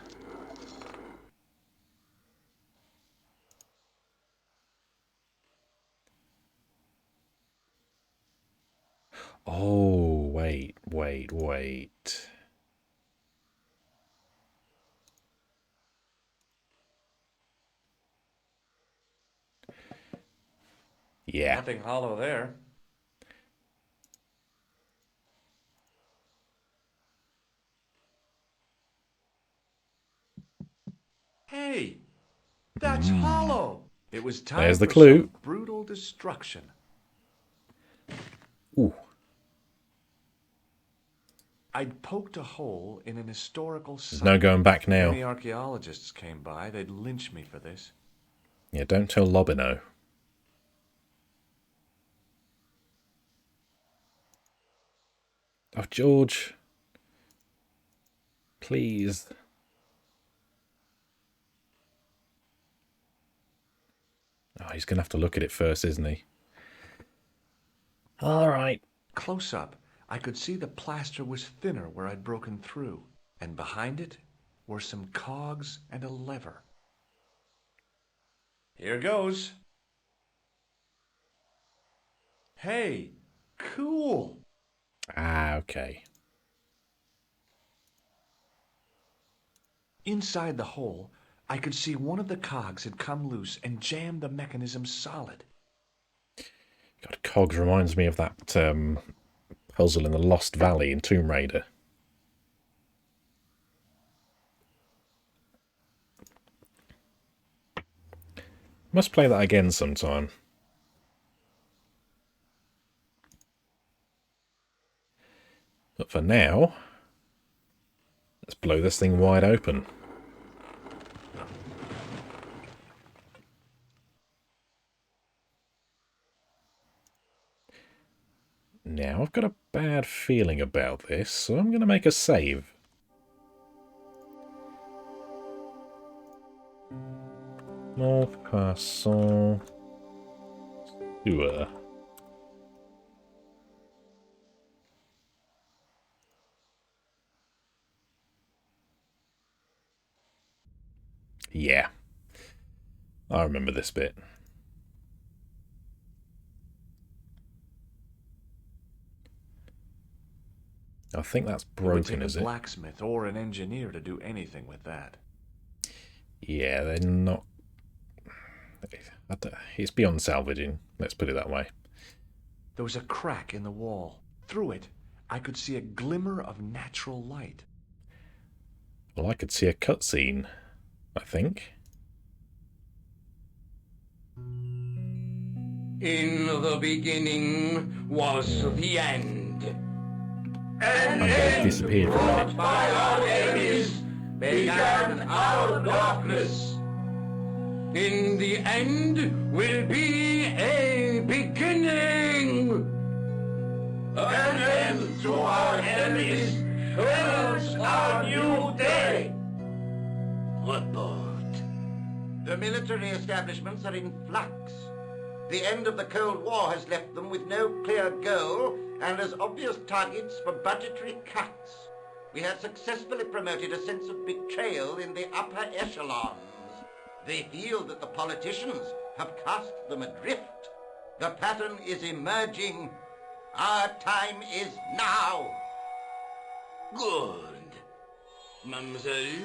Oh, wait. Yeah. Nothing hollow there. Hey, that's hollow. It was time There's the for clue. some brutal destruction. Ooh. I'd poked a hole in an historical site. There's no going back now. Any archaeologists came by, they'd lynch me for this. Yeah, don't tell Lobino. Oh, George. Please. Oh, he's going to have to look at it first, isn't he? All right. Close up, I could see the plaster was thinner where I'd broken through, and behind it were some cogs and a lever. Here goes. Hey, cool. Ah, okay. Inside the hole, I could see one of the cogs had come loose and jammed the mechanism solid. God, cogs reminds me of that puzzle in the Lost Valley in Tomb Raider. Must play that again sometime. But for now, let's blow this thing wide open. Now, I've got a bad feeling about this, so I'm going to make a save. North Passant Sewer. Yeah. I remember this bit. I think that's broken, is it? It? Would take a blacksmith or an engineer to do anything with that. Yeah, they're not... It's beyond salvaging, let's put it that way. There was a crack in the wall. Through it, I could see a glimmer of natural light. Well, I could see a cutscene, I think. In the beginning was the end. And it disappeared for a minute. By our enemies began our darkness. In the end will be a beginning. An end to our enemies heralds our new day. Report. The military establishments are in flux. The end of the Cold War has left them with no clear goal and as obvious targets for budgetary cuts. We have successfully promoted a sense of betrayal in the upper echelons. They feel that the politicians have cast them adrift. The pattern is emerging. Our time is now. Good. Mademoiselle?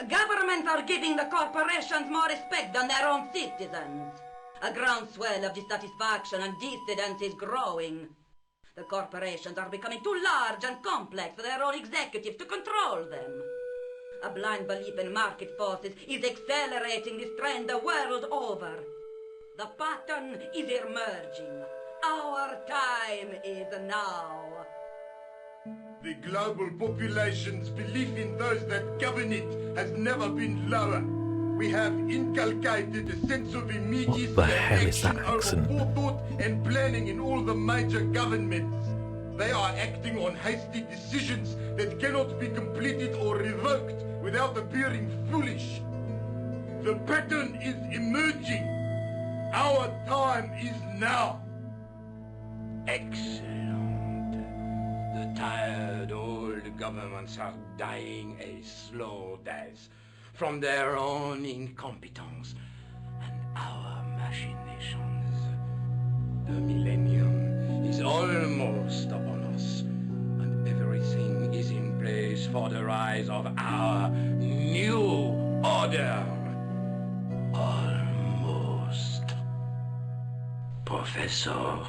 Governments are giving the corporations more respect than their own citizens. A groundswell of dissatisfaction and dissidence is growing. The corporations are becoming too large and complex for their own executives to control them. A blind belief in market forces is accelerating this trend the world over. The pattern is emerging. Our time is now. The global population's belief in those that govern it has never been lower. We have inculcated a sense of immediacy. What the hell is that over accent? forethought and planning in all the major governments. They are acting on hasty decisions that cannot be completed or revoked without appearing foolish. The pattern is emerging. Our time is now. Excellent. The tired old governments are dying a slow death from their own incompetence and our machinations. The millennium is almost upon us, and everything is in place for the rise of our new order. Almost. Professor,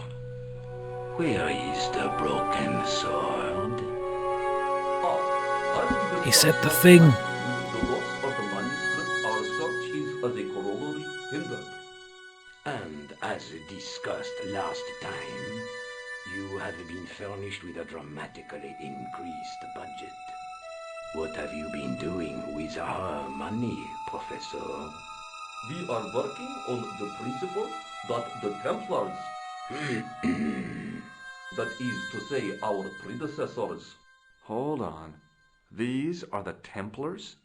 where is the broken sword? He said the thing. The loss of the manuscript as a corollary hindered. And as discussed last time, you have been furnished with a dramatically increased budget. What have you been doing with our money, Professor? We are working on the principle that the Templars, that is to say our predecessors, Hold on. These are the Templars?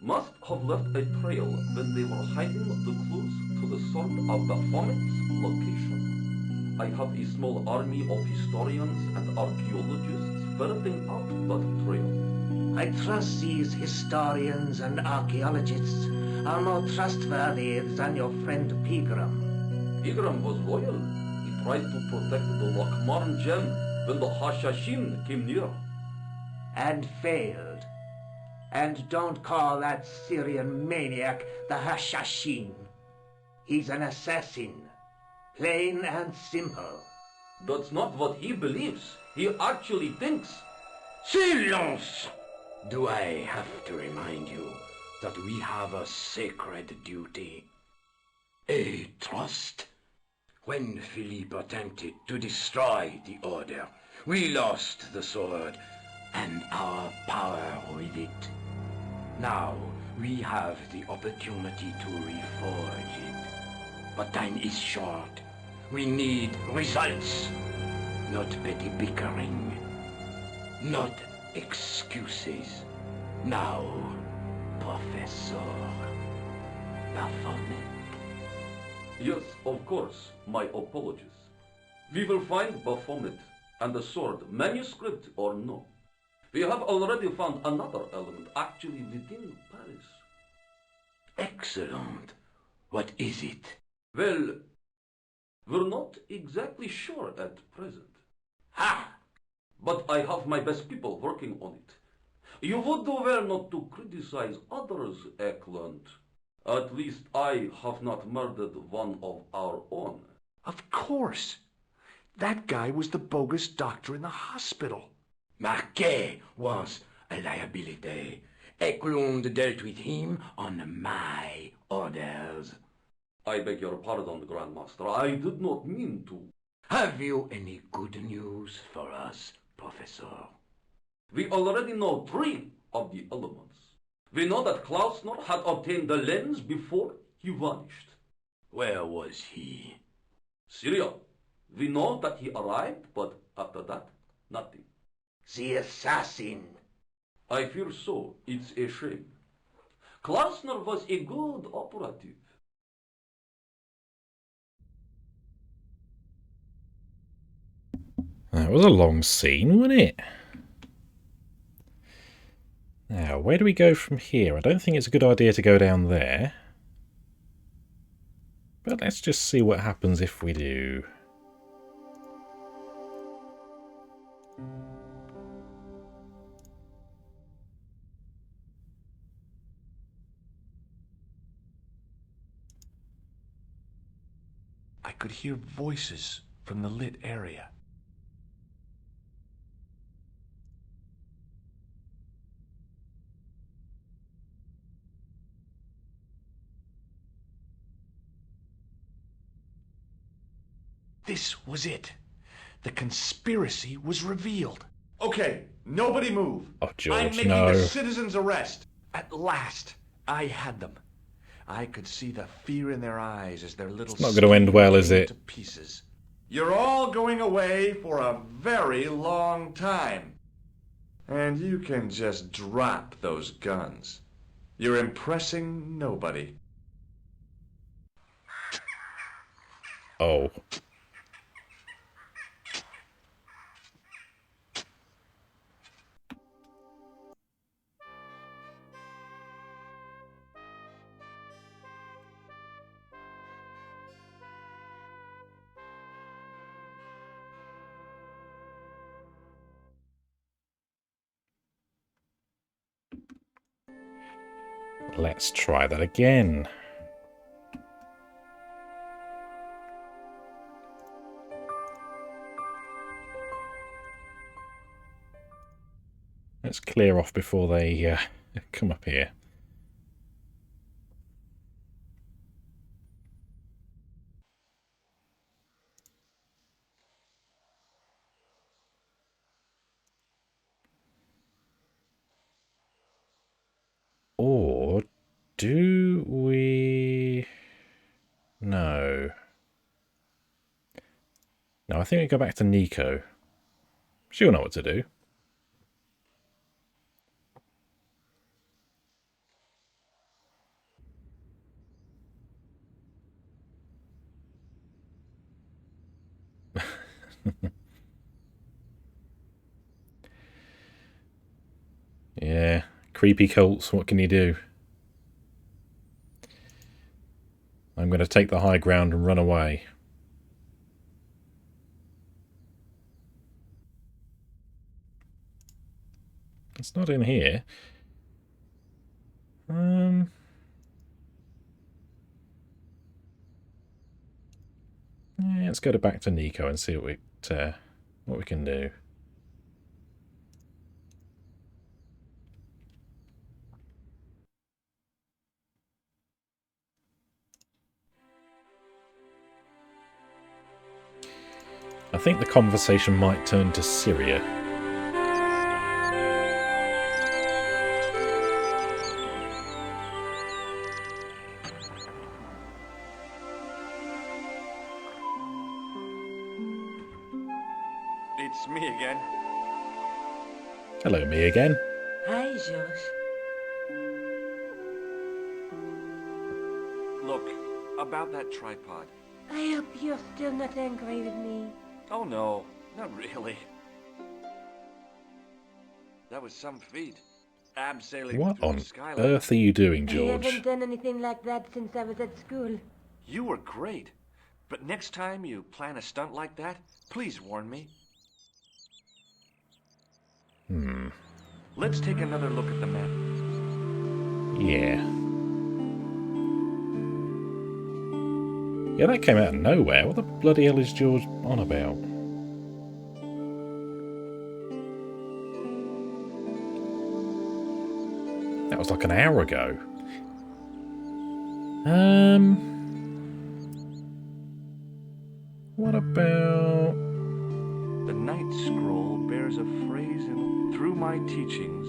must have left a trail when they were hiding the clues to the sword of Baphomet's location. I have a small army of historians and archaeologists ferreting out that trail. I trust these historians and archaeologists are more trustworthy than your friend Pegram. Igram was loyal. He tried to protect the Lakmarn gem when the Hashashin came near. And failed. And don't call that Syrian maniac the Hashashin. He's an assassin. Plain and simple. That's not what he believes. He actually thinks. Silence! Do I have to remind you that we have a sacred duty? A trust? When Philippe attempted to destroy the Order, we lost the sword and our power with it. Now we have the opportunity to reforge it. But time is short. We need results. Not petty bickering. Not excuses. Now, Professor Baphomet. Yes, of course, my apologies. We will find Baphomet and the sword, manuscript or no. We have already found another element actually within Paris. Excellent. What is it? Well, we're not exactly sure at present. Ha! But I have my best people working on it. You would do well not to criticize others, Eklund. At least I have not murdered one of our own. Of course. That guy was the bogus doctor in the hospital. Marquet was a liability. Eklund dealt with him on my orders. I beg your pardon, Grandmaster. I did not mean to. Have you any good news for us, Professor? We already know 3 of the elements. We know that Klausner had obtained the lens before he vanished. Where was he? Syria. We know that he arrived, but after that, nothing. The assassin. I fear so. It's a shame. Klausner was a good operative. That was a long scene, wasn't it? Now, where do we go from here? I don't think it's a good idea to go down there. But let's just see what happens if we do. I could hear voices from the lit area. This was it. The conspiracy was revealed. Okay, nobody move. Oh, I'm George, making no. a citizen's arrest. At last, I had them. I could see the fear in their eyes as their little It's not going to end well, is scheme it? came to pieces. You're all going away for a very long time. And you can just drop those guns. You're impressing nobody. Oh. Let's try that again. Let's clear off before they come up here. Do we... No. No, I think we go back to Nico. She'll know what to do. Yeah, creepy cults, what can you do? I'm going to take the high ground and run away. It's not in here. Yeah, let's go back to Nico and see what we can do. I think the conversation might turn to Syria. It's me again. Hello, me again. Hi, Josh. Look, about that tripod. I hope you're still not angry with me. Oh no, not really. That was some feat. Abseiling What through on the sky. earth are you doing, I George? haven't done anything like that since I was at school. You were great. But next time you plan a stunt like that, please warn me. Let's take another look at the map. Yeah. Yeah, that came out of nowhere. What the bloody hell is George on about? That was like an hour ago. What about... The Night Scroll bears a phrase in through my teachings,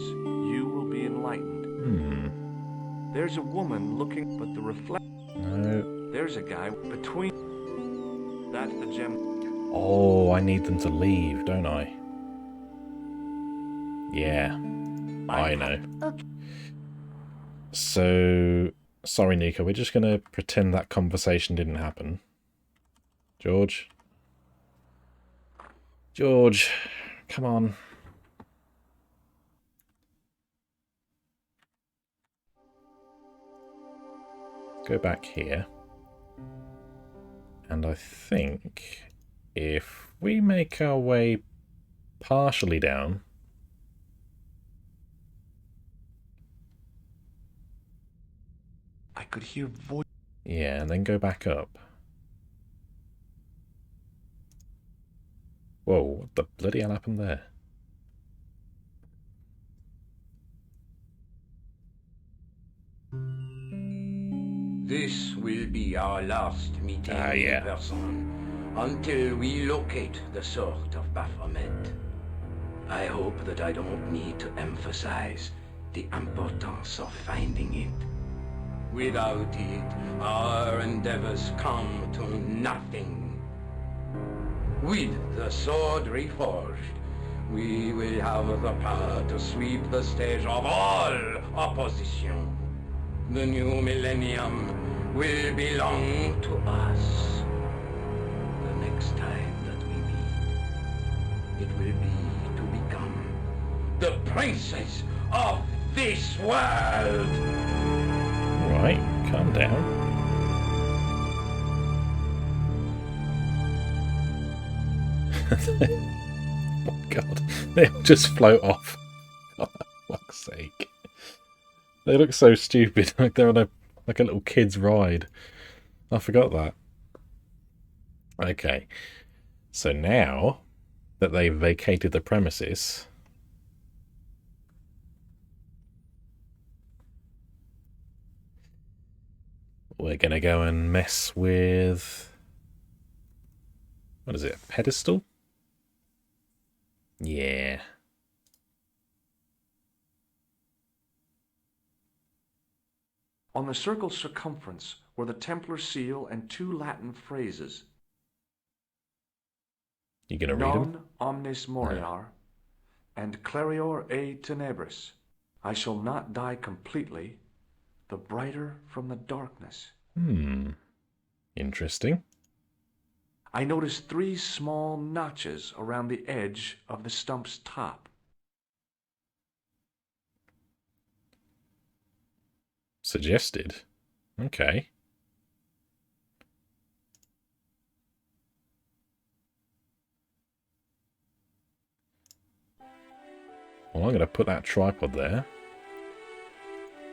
you will be enlightened. There's a woman looking, but the reflect. No. There's a guy between. That's the gem. Oh, I need them to leave, don't I? Yeah. I know. Okay. So... Sorry, Nico. We're just going to pretend that conversation didn't happen. George? George, come on. Go back here. And I think if we make our way partially down... I could hear voice. Yeah, and then go back up. Whoa, what the bloody hell happened there? This will be our last meeting yeah. in person until we locate the Sword of Baphomet. I hope that I don't need to emphasize the importance of finding it. Without it, our endeavors come to nothing. With the sword reforged, we will have the power to sweep the stage of all opposition. The new millennium will belong to us. The next time that we meet, it will be to become the princes of this world. Right, calm down. Oh god, they'll just float off. Oh, for fuck's sake. They look so stupid, like they're on a little kid's ride. I forgot that. Okay, so now that they've vacated the premises, we're gonna go and mess with... What is it, a pedestal? Yeah. On the circle's circumference were the Templar seal and 2 Latin phrases. You gonna read them? Non omnis moriar and clarior e tenebris. I shall not die completely, the brighter from the darkness. Interesting. I noticed 3 small notches around the edge of the stump's top. Suggested. Okay. Well, I'm going to put that tripod there.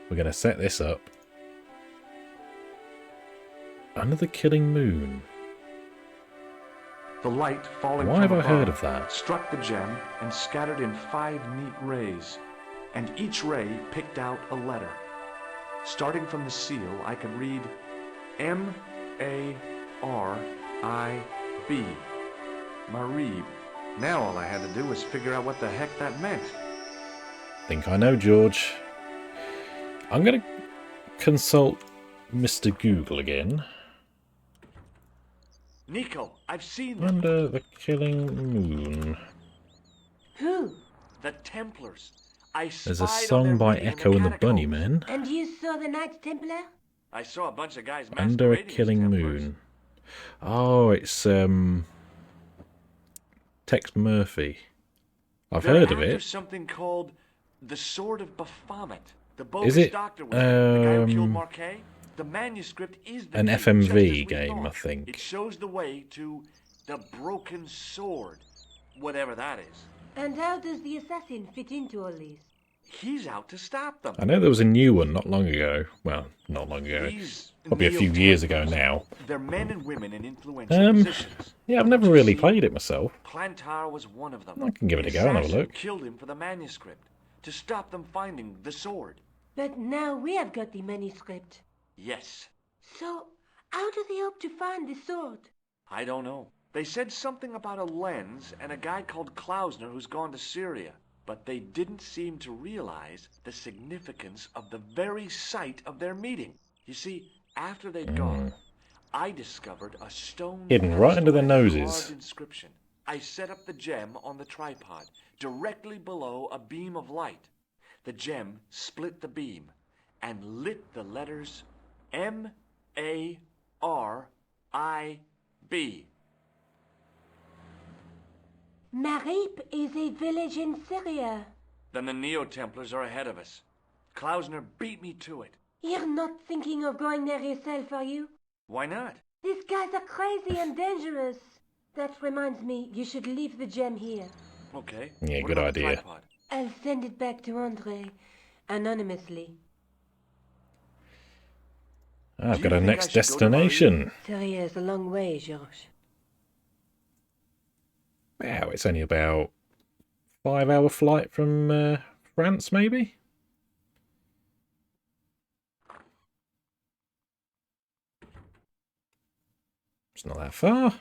We're going to set this up. Under the killing moon. The light falling Why have from I heard above of that? struck the gem and scattered in 5 neat rays, and each ray picked out a letter. Starting from the seal, I could read M-A-R-I-B. Marib. Now all I had to do was figure out what the heck that meant. Think I know, George. I'm going to consult Mr. Google again. Nico, I've seen them. Under the killing moon. Who? The Templars. I There's a spied on song their by meeting in Echo and the catacombs. Bunnymen. And you saw the Knights Templar? I saw a bunch of guys Under a masquerading as killing Templars. moon. Oh, it's Tex Murphy. I've They're heard of after it. something called the Sword of Baphomet. The Is bogus it doctor was the guy who killed Marquet? The manuscript is the an key, FMV just as we game, I thought. think. It shows the way to the Broken Sword, whatever that is. And how does the assassin fit into all this? He's out to stop them. I know there was a new one not long ago. Well, not long ago. These Probably a few years ago Neo-Templars, now. They're men and women in influential positions. Yeah, I've never You really see, played it myself. Plantar was one of them. I can give it a The go and have a assassin look. killed him for the manuscript to stop them finding the sword. But now we have got the manuscript. Yes. So, how do they hope to find the sword? I don't know. They said something about a lens and a guy called Klausner who's gone to Syria. But they didn't seem to realize the significance of the very site of their meeting. You see, after they'd gone, I discovered a stone Hidden right under their carved noses. inscription. I set up the gem on the tripod, directly below a beam of light. The gem split the beam and lit the letters M-A-R-I-B. Marib is a village in Syria. Then the Neo-Templars are ahead of us. Klausner beat me to it. You're not thinking of going there yourself, are you? Why not? These guys are crazy and dangerous. That reminds me, you should leave the gem here. Okay. Yeah, What good about the idea. tripod? I'll send it back to Andre, anonymously. I've Do got you a think I next should go to destination. Syria is a long way, Georges. Wow, it's only about 5-hour flight from France, maybe? It's not that far.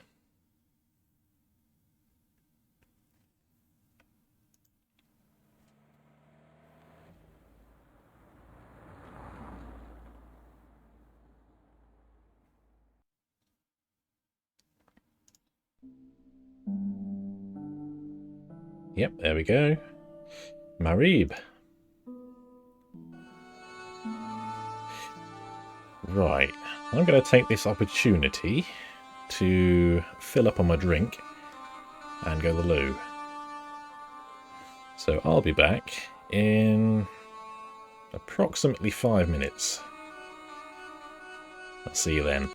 Yep, there we go. Marib. Right, I'm going to take this opportunity to fill up on my drink and go to the loo. So I'll be back in approximately 5 minutes. I'll see you then.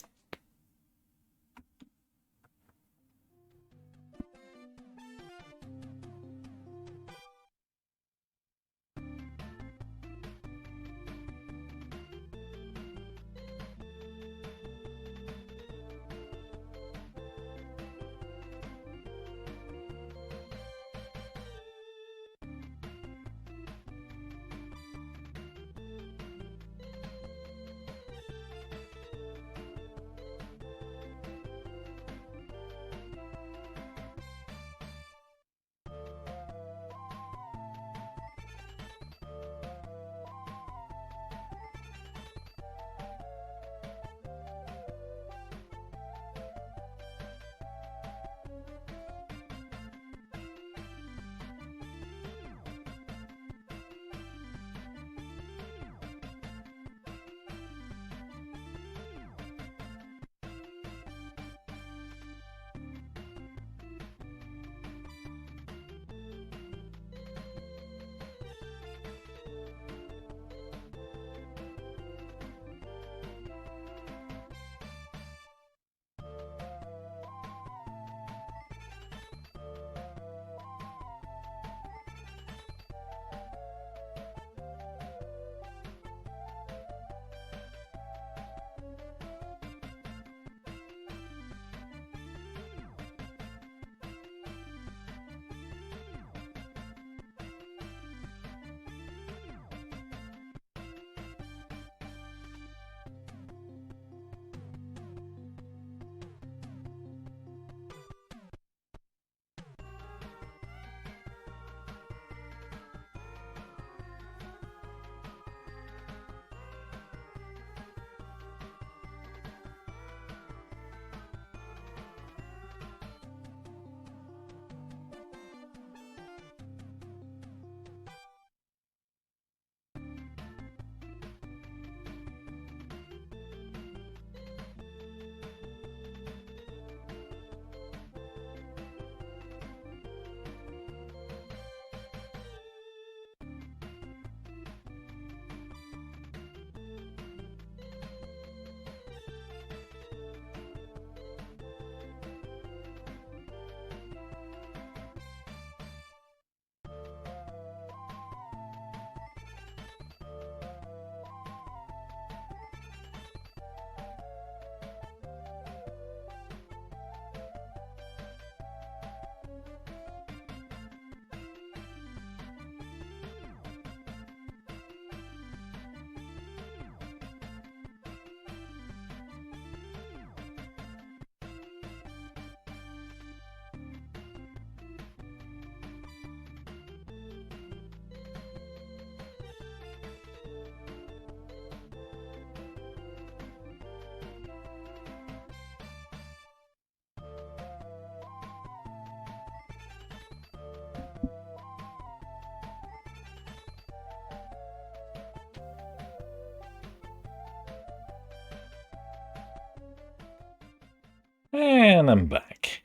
And I'm back.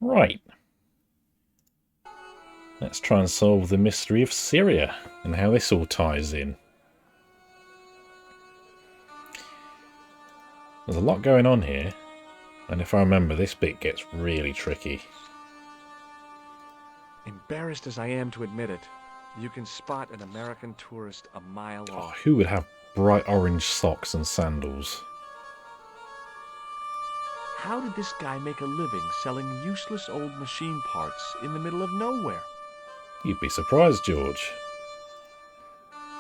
Right. Let's try and solve the mystery of Syria and how this all ties in. There's a lot going on here, and if I remember, this bit gets really tricky. Embarrassed as I am to admit it, you can spot an American tourist a mile Oh, off. who would have bright orange socks and sandals? How did this guy make a living selling useless old machine parts in the middle of nowhere? You'd be surprised, George.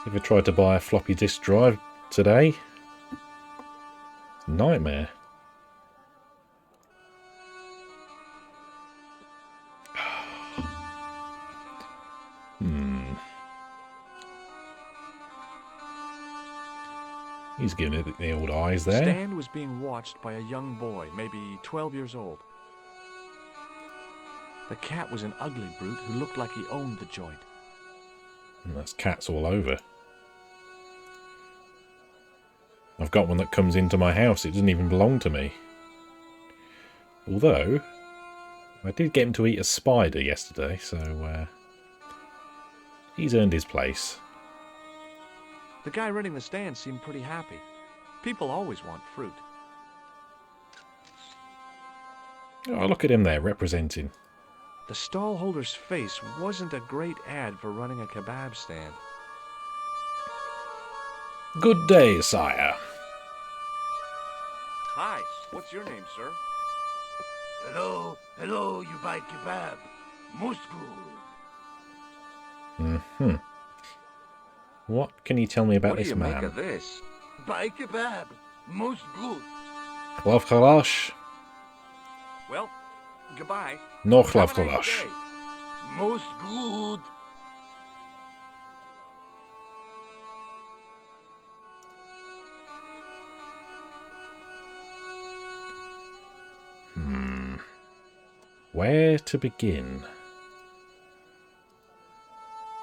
Ever tried to buy a floppy disk drive today? Nightmare. He's giving it the old eyes there. Stan was being watched by a young boy, maybe 12 years old. The cat was an ugly brute who looked like he owned the joint. And there's cats all over. I've got one that comes into my house. It doesn't even belong to me. Although, I did get him to eat a spider yesterday, so he's earned his place. The guy running the stand seemed pretty happy. People always want fruit. Oh, look at him there, representing. The stallholder's face wasn't a great ad for running a kebab stand. Good day, sire. Hi, what's your name, sir? Hello, you buy kebab. Most good. What can you tell me about What do this you man? make of this? Buy kebab. Most good. Chlov Khalash? Well, goodbye. No Have Chlov a nice Khalash. day. Most good. Where to begin?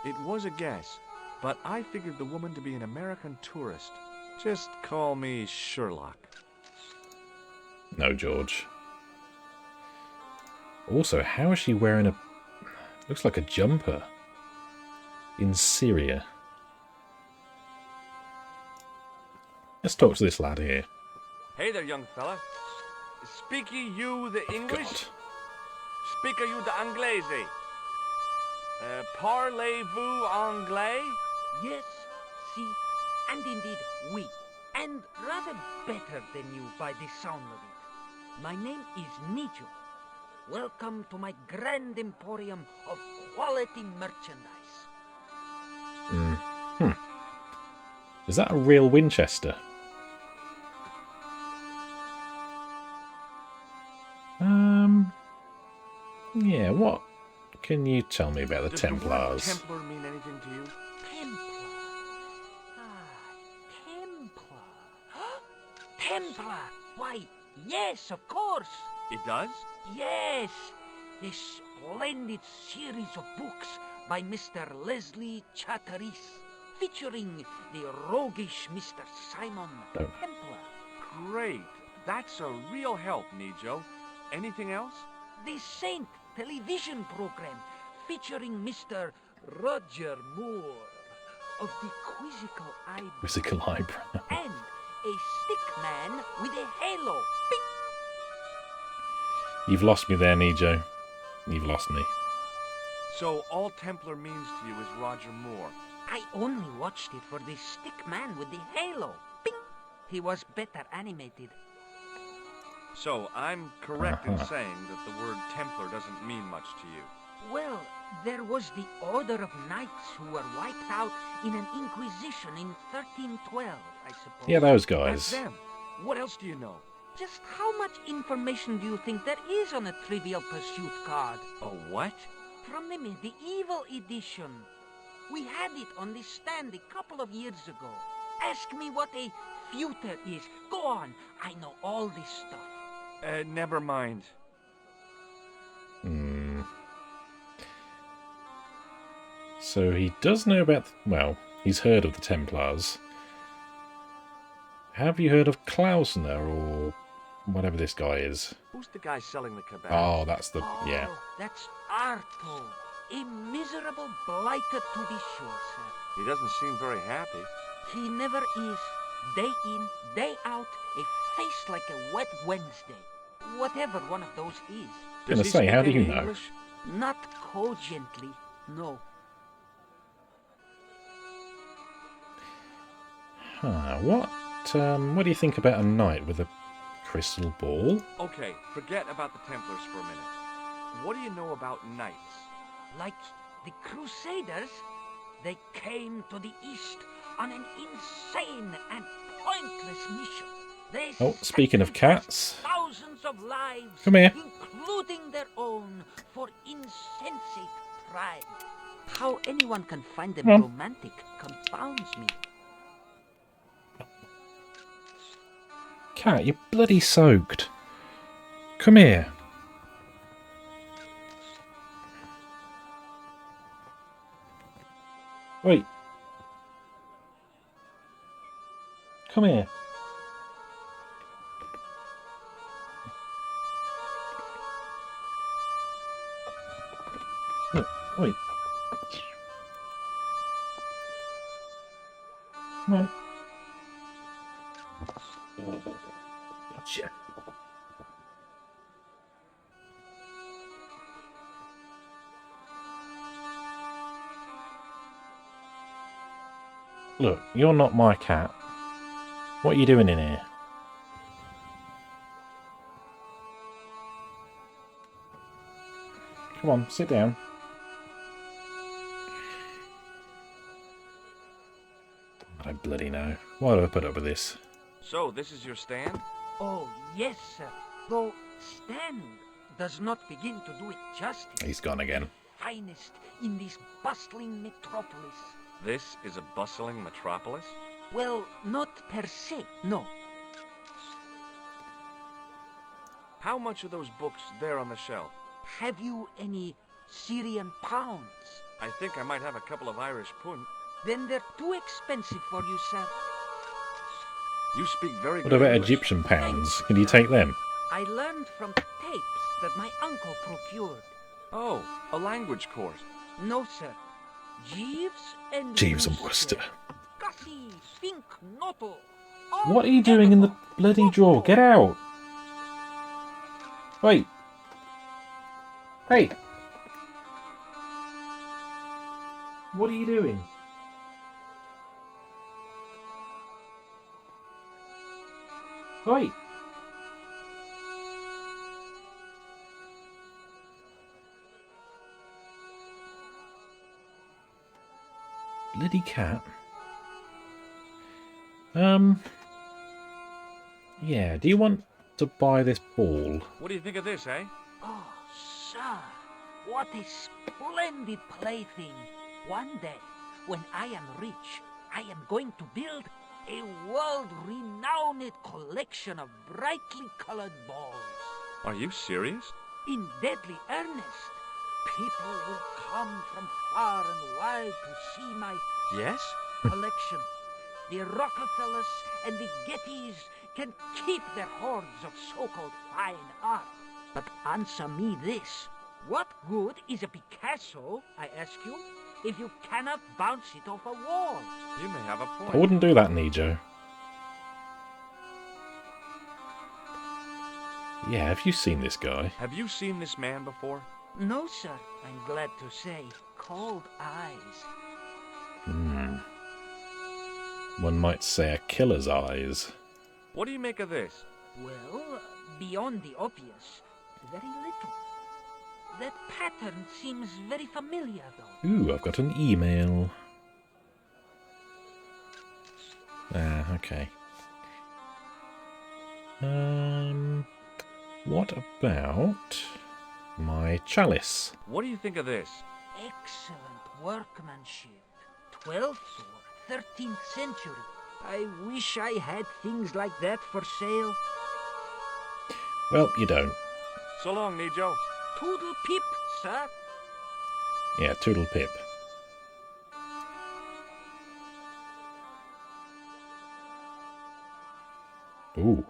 It was a guess, but I figured the woman to be an American tourist. Just call me Sherlock. No, George. Also, how is she wearing a... looks like a jumper. In Syria. Let's talk to this lad here. Hey there, young fella. Speak ye you the English? God. Speak you the Anglais? Parlez-vous anglais? Yes, see, and indeed we, and rather better than you by the sound of it. My name is Nijo. Welcome to my grand emporium of quality merchandise. Is that a real Winchester? Yeah, what can you tell me about the Does Templars? the word Templar mean anything to you? Templar. Ah, Templar. Templar. Why, yes, of course. It does? Yes, a splendid series of books by Mr. Leslie Chatteris, featuring the roguish Mr. Simon Oh. Templar. Great. That's a real help, Nijo. Anything else? The Saint television program featuring Mr. Roger Moore of the Quizzical Eyebrow Quizzical eyebrow. and a stick man with a halo. Bing! You've lost me there, Nijo. You've lost me. So all Templar means to you is Roger Moore. I only watched it for the stick man with the halo. Bing! He was better animated. So I'm correct in saying that the word Templar doesn't mean much to you. Well, there was the Order of Knights who were wiped out in an Inquisition in 1312, I suppose. Yeah, those That's guys. them. What else do you know? Just how much information do you think there is on a Trivial Pursuit card? A what? From the medieval edition. We had it on the stand a couple of years ago. Ask me what a feuter is. Go on, I know all this stuff. Never mind. So he does know about... well, he's heard of the Templars. Have you heard of Klausner or whatever this guy is. Who's the guy selling the kebab? Oh, that's the... yeah. Oh, that's Arto. A miserable blighter to be sure, sir. He doesn't seem very happy. He never is. Day in, day out, a face like a wet Wednesday. Whatever one of those is. Gonna Does he say, speak how do any you know? English? Not cogently, no. Huh, what do you think about a knight with a crystal ball? Okay, forget about the Templars for a minute. What do you know about knights? Like the Crusaders, they came to the East on an insane and pointless mission. They Oh, speaking of cats, thousands of lives, come here. including their own, for insensate pride. How anyone can find them Come on. romantic confounds me. Cat, you're bloody soaked. Come here. Wait. Come here. Look, wait. Come on. Gotcha. Look, you're not my cat. What are you doing in here? Come on, sit down. I don't bloody know. Why do I put up with this? So, this is your stand? Oh, yes, sir. Though stand does not begin to do it justice. He's gone again. Finest in this bustling metropolis. This is a bustling metropolis? Well, not per se, no. How much are those books there on the shelf? Have you any Syrian pounds? I think I might have a couple of Irish pund. Then they're too expensive for you, sir. You speak very What good about English. Egyptian pounds? Can you take them? I learned from tapes that my uncle procured. Oh, a language course. No, sir. Jeeves and Jeeves and Worcester. Gussie, Fink, Noto. What are you doing in the bloody drawer? Get out! Wait. Hey! What are you doing? Wait. Bloody cat. Yeah, do you want to buy this ball? What do you think of this, eh? Oh, sir, what a splendid plaything. One day, when I am rich, I am going to build a world-renowned collection of brightly colored balls. Are you serious? In deadly earnest, people will come from far and wide to see my Yes? collection. The Rockefellers and the Gettys can keep their hordes of so-called fine art. But answer me this. What good is a Picasso, I ask you, if you cannot bounce it off a wall? You may have a I point. wouldn't do that, Nijo. Yeah, have you seen this guy? Have you seen this man before? No, sir, I'm glad to say. Cold eyes. One might say a killer's eyes. What do you make of this? Well, beyond the obvious, very little. That pattern seems very familiar, though. Ooh, I've got an email. Ah, okay. What about my chalice? What do you think of this? Excellent workmanship. 12th or 13th century. I wish I had things like that for sale. Well, you don't. So long, Nijo. Toodle pip, sir. Yeah, toodle pip. Ooh.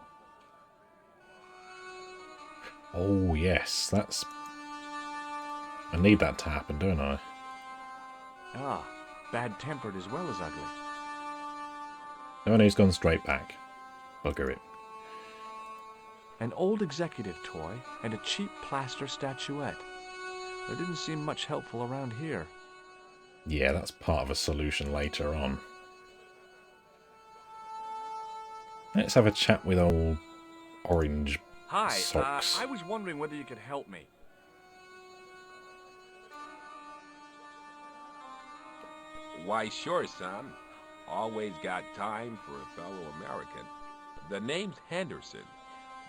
Oh, yes, that's... I need that to happen, don't I? Ah, bad-tempered as well as ugly. No, he's gone straight back. Bugger it. An old executive toy and a cheap plaster statuette. There didn't seem much helpful around here. Yeah, that's part of a solution later on. Let's have a chat with old Orange Hi, Socks. I was wondering whether you could help me. Why, sure, son. Always got time for a fellow American. The name's Henderson.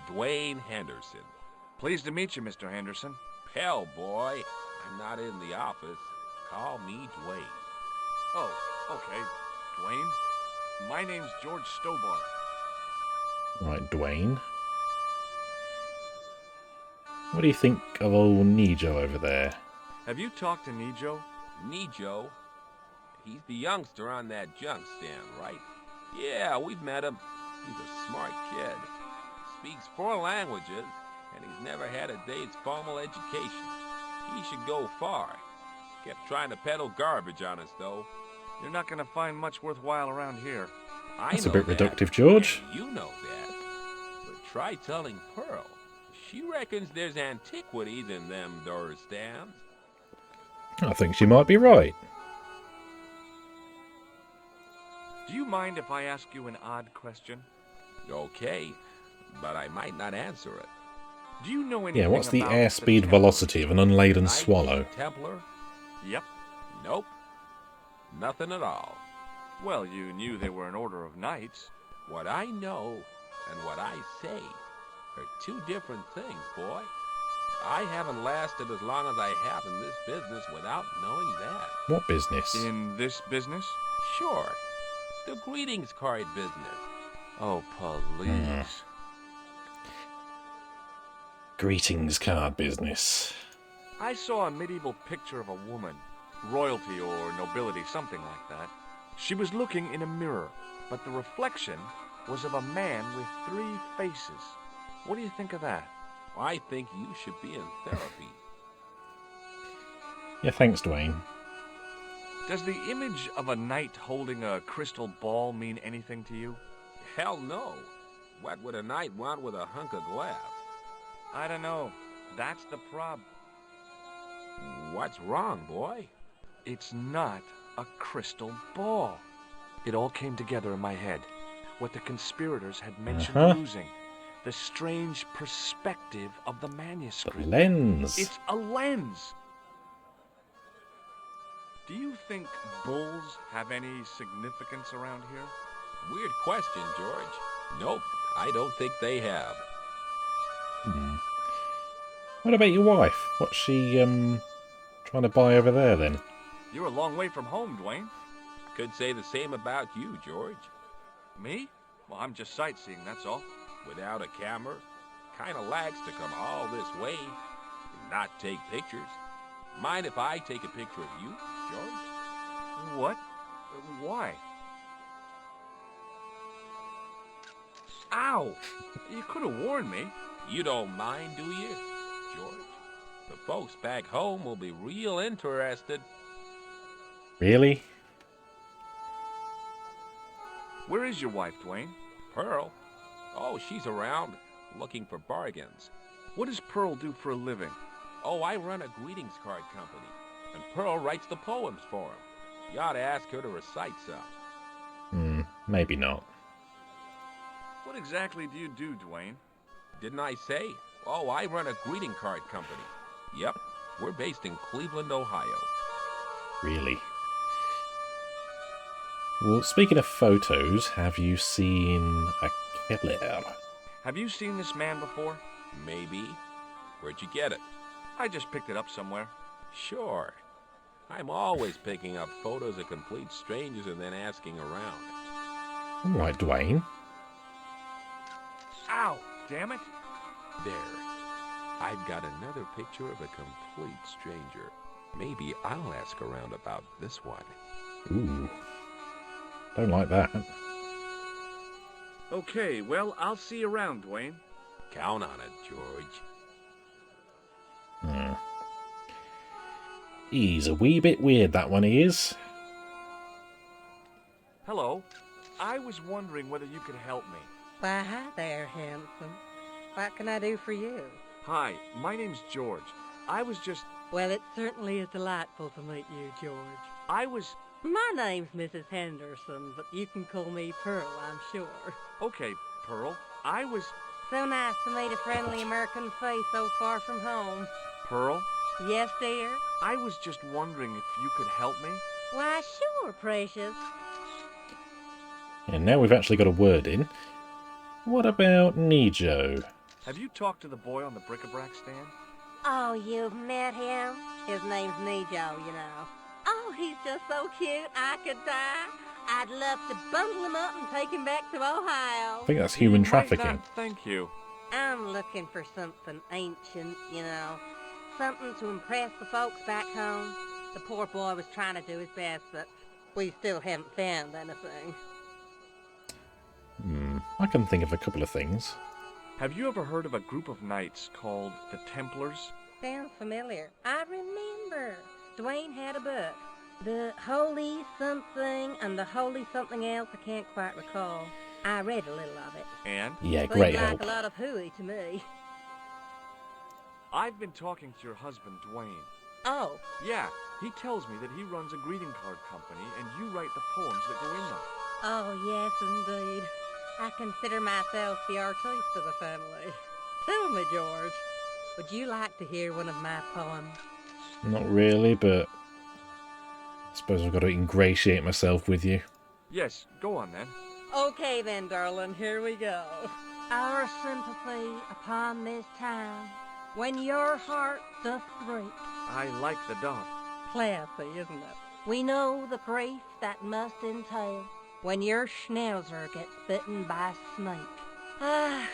Dwayne Henderson. Pleased to meet you, Mr. Henderson. Hell, boy. I'm not in the office. Call me Dwayne. Oh, okay. Dwayne. My name's George Stobart. Right, Dwayne. What do you think of old Nijo over there? Have you talked to Nijo? Nijo? He's the youngster on that junk stand, right? Yeah, we've met him. He's a smart kid. Speaks 4 languages, and he's never had a day's formal education. He should go far. Kept trying to peddle garbage on us, though. You're not going to find much worthwhile around here. That's a bit reductive, George. And you know that. But try telling Pearl. She reckons there's antiquities in them door stands. I think she might be right. Do you mind if I ask you an odd question? Okay, but I might not answer it. Do you know anything Yeah, what's the about airspeed Templar? velocity of an unladen Knight swallow? Templar? Yep. Nope. Nothing at all. Well, you knew they were an order of knights. What I know and what I say are 2 different things, boy. I haven't lasted as long as I have in this business without knowing that. What business? In this business? Sure. The greetings card business. Oh, please. Greetings card business. I saw a medieval picture of a woman. Royalty or nobility, something like that. She was looking in a mirror, but the reflection was of a man with 3 faces. What do you think of that? I think you should be in therapy. Yeah, thanks, Dwayne. Does the image of a knight holding a crystal ball mean anything to you? Hell no. What would a knight want with a hunk of glass? I don't know. That's the prob. What's wrong, boy? It's not a crystal ball. It all came together in my head. What the conspirators had mentioned losing. The strange perspective of the manuscript. The lens. It's a lens. Do you think bulls have any significance around here? Weird question, George. Nope, I don't think they have. What about your wife? What's she, trying to buy over there, then? You're a long way from home, Dwayne. Could say the same about you, George. Me? Well, I'm just sightseeing, that's all. Without a camera, kinda lags to come all this way and not take pictures. Mind if I take a picture of you, George? What? Why? Ow! You could have warned me. You don't mind, do you, George? The folks back home will be real interested. Really? Where is your wife, Dwayne? Pearl? Oh, she's around, looking for bargains. What does Pearl do for a living? Oh, I run a greetings card company, and Pearl writes the poems for him. You ought to ask her to recite some. Maybe not. What exactly do you do, Dwayne? Didn't I say? Oh, I run a greeting card company. Yep, we're based in Cleveland, Ohio. Really? Well, speaking of photos, have you seen a killer? Have you seen this man before? Maybe. Where'd you get it? I just picked it up somewhere. Sure. I'm always picking up photos of complete strangers and then asking around. All right, Dwayne. Ow! Damn it! There. I've got another picture of a complete stranger. Maybe I'll ask around about this one. Ooh. Don't like that. Okay, well, I'll see you around, Dwayne. Count on it, George. He's a wee bit weird, that one he is. Hello. I was wondering whether you could help me. Why, hi there, handsome. What can I do for you? Hi, my name's George. I was just... Well, it certainly is delightful to meet you, George. I was... My name's Mrs. Henderson, but you can call me Pearl, I'm sure. Okay, Pearl. I was... So nice to meet a friendly American face so far from home. Pearl? Yes, dear? I was just wondering if you could help me. Why, sure, precious. And now we've actually got a word in. What about Nijo? Have you talked to the boy on the bric-a-brac stand? Oh, you've met him? His name's Nijo, you know. Oh, he's just so cute, I could die. I'd love to bundle him up and take him back to Ohio. I think that's human trafficking. Thank you. I'm looking for something ancient, you know. Something to impress the folks back home. The poor boy was trying to do his best, but we still haven't found anything. I can think of a couple of things. Have you ever heard of a group of knights called the Templars? Sounds familiar. I remember. Dwayne had a book. The Holy Something and the Holy Something Else, I can't quite recall. I read a little of it. And? Yeah, great Seemed help. like a lot of hooey to me. I've been talking to your husband, Dwayne. Oh, Yeah, he tells me that he runs a greeting card company and you write the poems that go in them. oh yes, indeed. I consider myself the artiste of the family. Tell me, George, would you like to hear one of my poems? Not really, but I suppose I've got to ingratiate myself with you. Yes, go on then. Okay then, darling, here we go. Our sympathy upon this time, when your heart doth break. I like the dog. Classy, isn't it? We know the grief that must entail when your schnauzer gets bitten by a snake. Ah,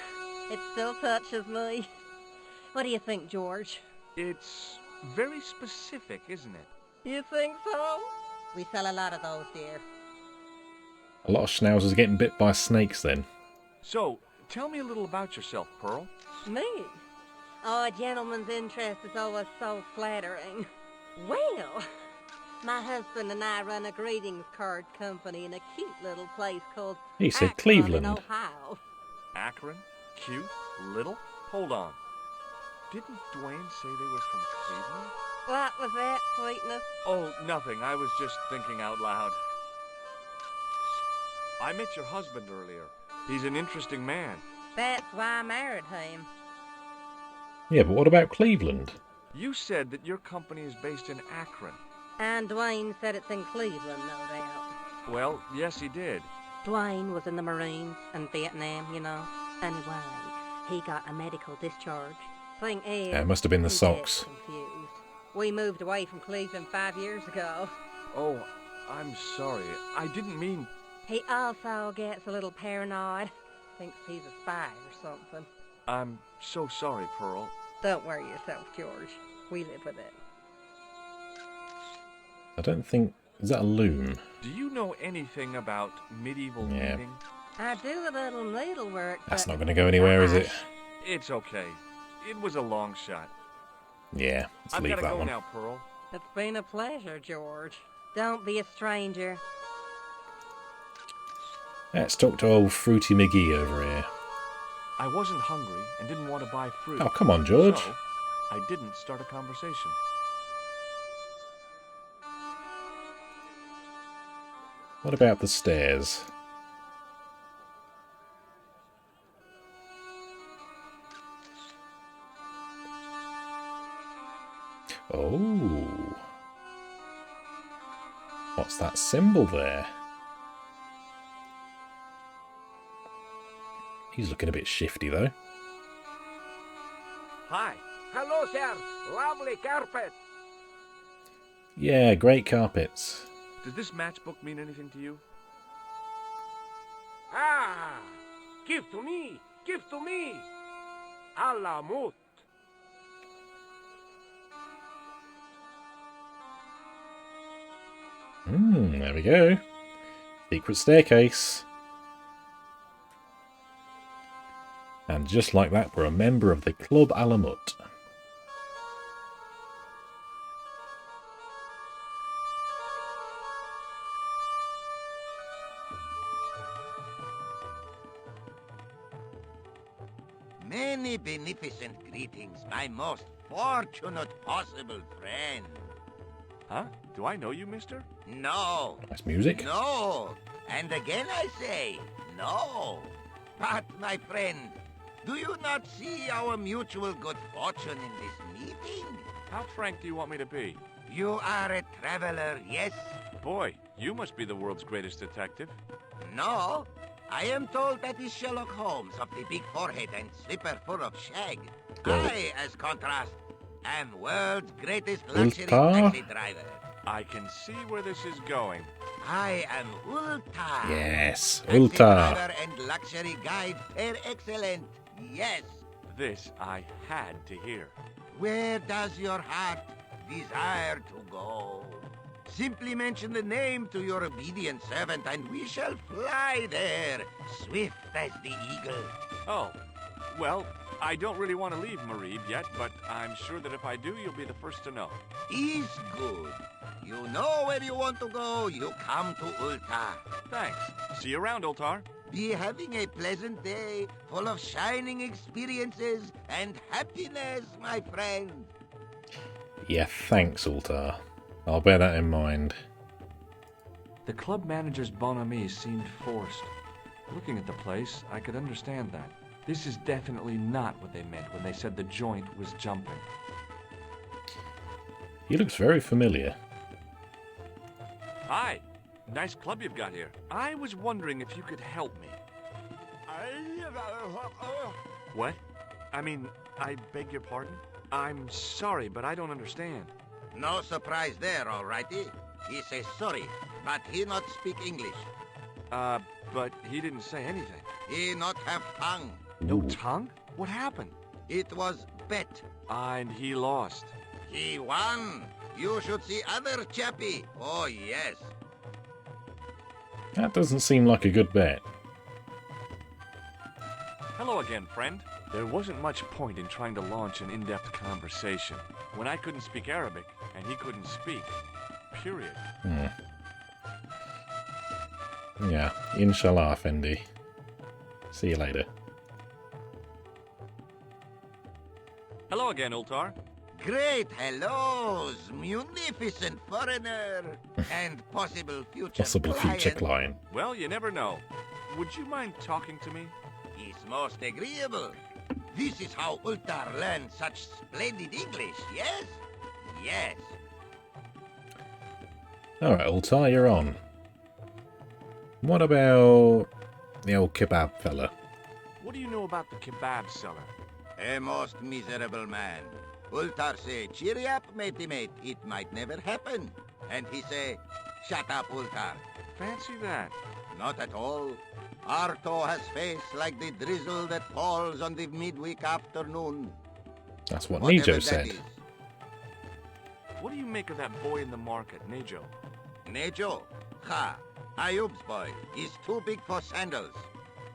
it still touches me. What do you think, George? It's very specific, isn't it? You think so? We sell a lot of those, dear. A lot of schnauzers getting bit by snakes then. So, tell me a little about yourself, Pearl. Me? Oh, a gentleman's interest is always so flattering. Well, my husband and I run a greetings card company in a cute little place called He said Akron Cleveland. in Ohio. Akron? Cute? Little? Hold on. Didn't Dwayne say they were from Cleveland? What was that, sweetness? Oh, nothing. I was just thinking out loud. I met your husband earlier. He's an interesting man. That's why I married him. Yeah, but what about Cleveland? You said that your company is based in Akron. And Dwayne said it's in Cleveland, no doubt. Well, yes, he did. Dwayne was in the Marines and Vietnam, you know. Anyway, he got a medical discharge. Thing is, Yeah, it must have been the he socks. gets confused. We moved away from Cleveland 5 years ago. Oh, I'm sorry. I didn't mean... He also gets a little paranoid. Thinks he's a spy or something. I'm so sorry, Pearl. Don't worry yourself, George. We live with it. I don't think... Is that a loom? Do you know anything about medieval Yeah. weaving? I do a little needlework. That's but not going to go anywhere, is it? It's okay. It was a long shot. Yeah, let's I've leave gotta that go one. now, Pearl. It's been a pleasure, George. Don't be a stranger. Let's talk to old Fruity McGee over here. I wasn't hungry and didn't want to buy fruit. Oh, come on, George. So, I didn't start a conversation. What about the stairs? Oh. What's that symbol there? He's looking a bit shifty, though. Hi. Hello, sir. Lovely carpet. Yeah, great carpets. Does this matchbook mean anything to you? Ah! Give to me! Give to me! A la mut. There we go. Secret staircase. And just like that, we're a member of the Club Alamut. Many beneficent greetings, my most fortunate possible friend. Huh? Do I know you, mister? No. Nice music. No. And again I say, no. But, my friend, do you not see our mutual good fortune in this meeting? How frank do you want me to be? You are a traveler, yes? Boy, you must be the world's greatest detective. No. I am told that is Sherlock Holmes of the big forehead and slipper full of shag. Go. I, as contrast, am world's greatest luxury Ulta? taxi driver. I can see where this is going. I am Ulta. Yes, Taxi Ulta. driver and luxury guide per excellent. Yes. This I had to hear. Where does your heart desire to go? Simply mention the name to your obedient servant and we shall fly there, swift as the eagle. Oh, well, I don't really want to leave Marib yet, but I'm sure that if I do, you'll be the first to know. Is good. You know where you want to go, you come to Ulta. Thanks. See you around, Ultar. Be having a pleasant day, full of shining experiences and happiness, my friend. Yeah, thanks, Ulta. I'll bear that in mind. The club manager's bonhomie seemed forced. Looking at the place, I could understand that. This is definitely not what they meant when they said the joint was jumping. He looks very familiar. Hi. Nice club you've got here. I was wondering if you could help me. What? I mean, I beg your pardon? I'm sorry, but I don't understand. No surprise there, alrighty. He says sorry, but he not speak English. But he didn't say anything. He not have tongue. No Ooh. tongue? What happened? It was bet. And he lost. He won. You should see other chappie. Oh, yes. That doesn't seem like a good bet. Hello again, friend. There wasn't much point in trying to launch an in-depth conversation when I couldn't speak Arabic and he couldn't speak. Period. Yeah, inshallah, Fendi. See you later. Hello again, Ultar. Great hellos, munificent foreigner, and possible future Possible future client. Well, you never know. Would you mind talking to me? Is most agreeable. This is how Ultar learned such splendid English, yes? Yes. Alright, Ulta, you're on. What about the old kebab fella? What do you know about the kebab seller? A most miserable man. Ultar say, cheery up, matey mate, it might never happen. And he say, shut up, Ultar. Fancy that. Not at all. Arto has face like the drizzle that falls on the midweek afternoon. That's what Whatever Nejo that said. is. What do you make of that boy in the market, Nejo? Nejo? Ha! Ayub's boy is too big for sandals.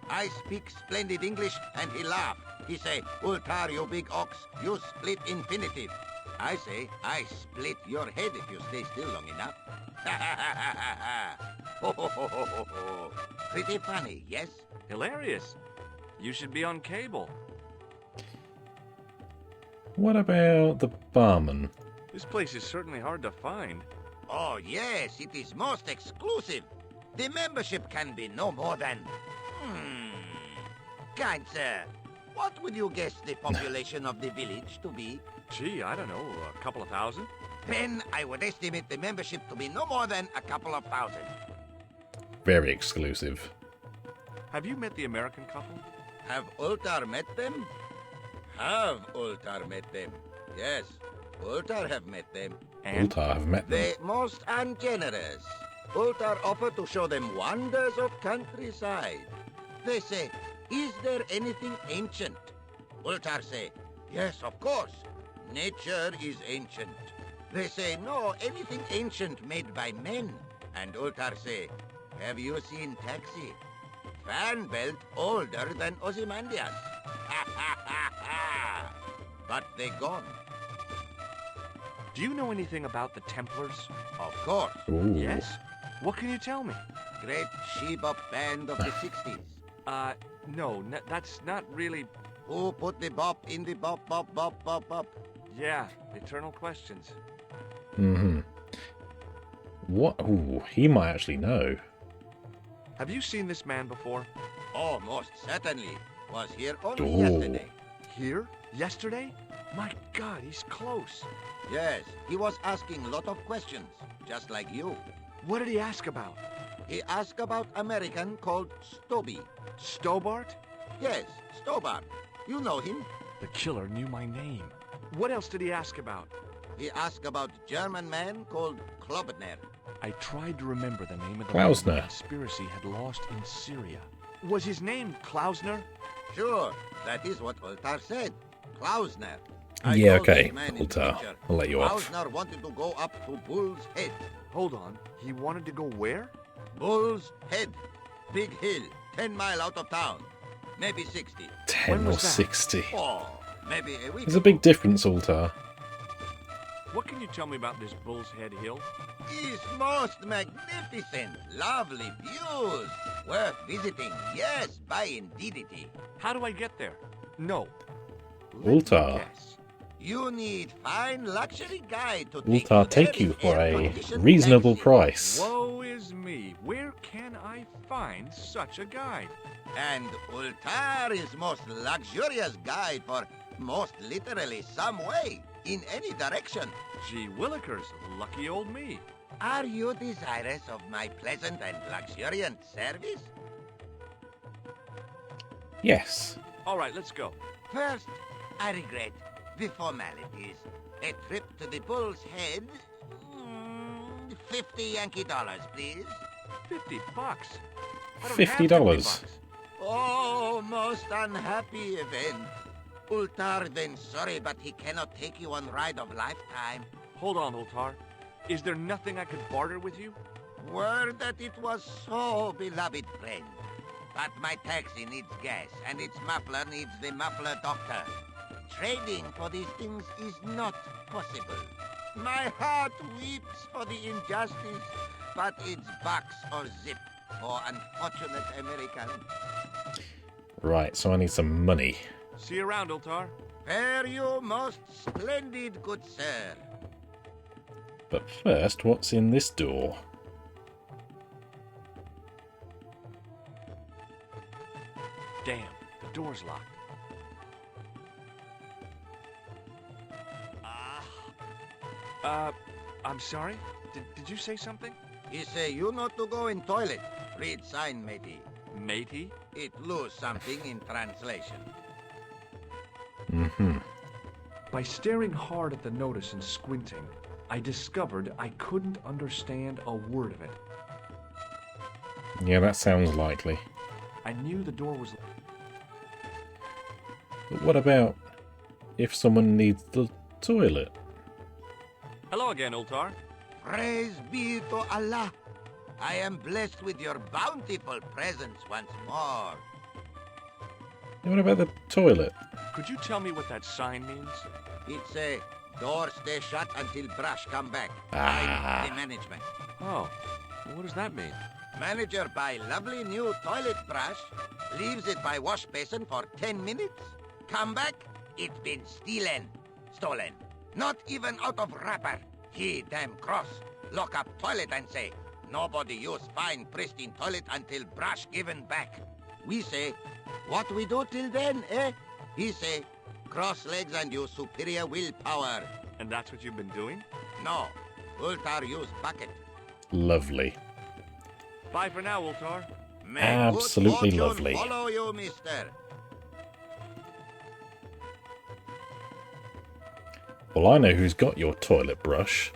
I speak splendid English and he laugh. He say, Ultar, you big ox, you split infinitive. I say, I split your head if you stay still long enough. Ho, ho, ho, ho, ho, ho. Pretty funny, yes? Hilarious. You should be on cable. What about the barman? This place is certainly hard to find. Oh, yes, it is most exclusive. The membership can be no more than... Kind sir, what would you guess the population of the village to be? Gee, I don't know, a couple of thousand? Then I would estimate the membership to be no more than a couple of thousand. Very exclusive. Have you met the American couple? Have Ultar met them? Have Ultar met them? Yes, Ultar have met them. And? Ulta have met them. They most ungenerous. Ultar offer to show them wonders of countryside. They say, is there anything ancient? Ultar say, yes, of course. Nature is ancient. They say, no, anything ancient made by men. And Ultar say, have you seen Taxi? Fan belt older than Ozymandias. But they gone. Do you know anything about the Templars? Of course. Ooh. Yes? What can you tell me? Great Sheba band of the 60s. No, that's not really... Who put the bop in the bop, bop, bop, bop, bop? Yeah, eternal questions. Mm-hmm. What? Ooh, he might actually know. Have you seen this man before? Oh, most certainly. Was here only Ooh. yesterday. Here? Yesterday? My God, he's close. Yes, he was asking a lot of questions, just like you. What did he ask about? He asked about American called Stoby. Stobart? Yes, Stobart. You know him. The killer knew my name. What else did he ask about? He asked about German man called Klobner. I tried to remember the name of the Klausner. man the conspiracy had lost in Syria. Was his name Klausner? Sure, that is what Ultar said. Klausner. Yeah, okay, Ultar. I'll let you off. Klausner wanted to go up to Bull's Head. Hold on. He wanted to go where? Bull's Head. Big hill, 10 mile out of town. Maybe 60. 10 or 60. Oh, maybe a week. There's a big difference, Ultar. What can you tell me about this Bull's Head Hill? It's most magnificent. Lovely views. Worth visiting. Yes, by indeedity. How do I get there? No. Ultar. You need fine luxury guide to take Ultar you take there you in for a air-conditioned reasonable taxi. price. Woe is me. Where can I find such a guide? And Ultar is most luxurious guide for most literally some way, in any direction. Gee willikers, lucky old me. Are you desirous of my pleasant and luxuriant service? Yes. All right, let's go. First, I regret the formalities. A trip to the Bull's Head. 50 Yankee dollars, please. $50. I don't have $50. Oh, most unhappy event. Ultar then sorry, but he cannot take you on ride of lifetime. Hold on, Ultar. Is there nothing I could barter with you? Word that it was so, beloved friend. But my taxi needs gas, and its muffler needs the muffler doctor. Trading for these things is not possible. My heart weeps for the injustice, but it's box or zip for unfortunate Americans. Right, so I need some money. See you around, Ultar. Fare you most splendid, good sir. But first, what's in this door? Damn, the door's locked. I'm sorry? Did you say something? He say you not to go in toilet. Read sign, matey. Matey? It lose something in translation. Mm-hmm. By staring hard at the notice and squinting, I discovered I couldn't understand a word of it. Yeah, that sounds likely. I knew the door was... But what about if someone needs the toilet? Hello again, Ultar. Praise be to Allah. I am blessed with your bountiful presence once more. What about the toilet? Could you tell me what that sign means? It's a door stay shut until brush come back. Ah. By the management. Oh, well, what does that mean? Manager buy lovely new toilet brush, leaves it by wash basin for 10 minutes. Come back, it been stolen. Not even out of wrapper. He damn cross. Lock up toilet and say, nobody use fine pristine toilet until brush given back. We say, what we do till then, eh? He say, cross legs and use superior willpower. And that's what you've been doing? No, Ultar use bucket. Lovely. Bye for now, Ultar. May Absolutely good fortune lovely. Follow you, mister. Well, I know who's got your toilet brush.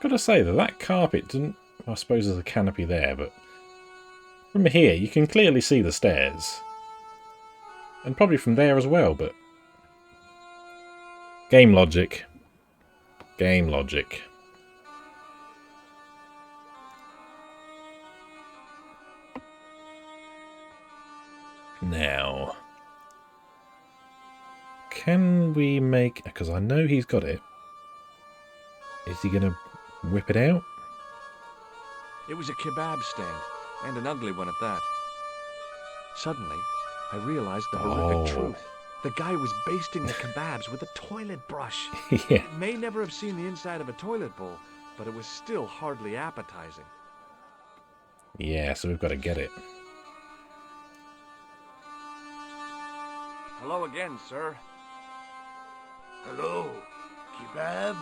Gotta say that carpet didn't... I suppose there's a canopy there, but from here you can clearly see the stairs. And probably from there as well, but... Game logic. Game logic. Now, can we make... Because I know he's got it. Is he going to whip it out? It was a kebab stand, and an ugly one at that. Suddenly, I realized the horrific truth. The guy was basting the kebabs with a toilet brush. Yeah. May never have seen the inside of a toilet bowl, but it was still hardly appetizing. Yeah, so we've got to get it. Hello again, sir. Hello, kebab?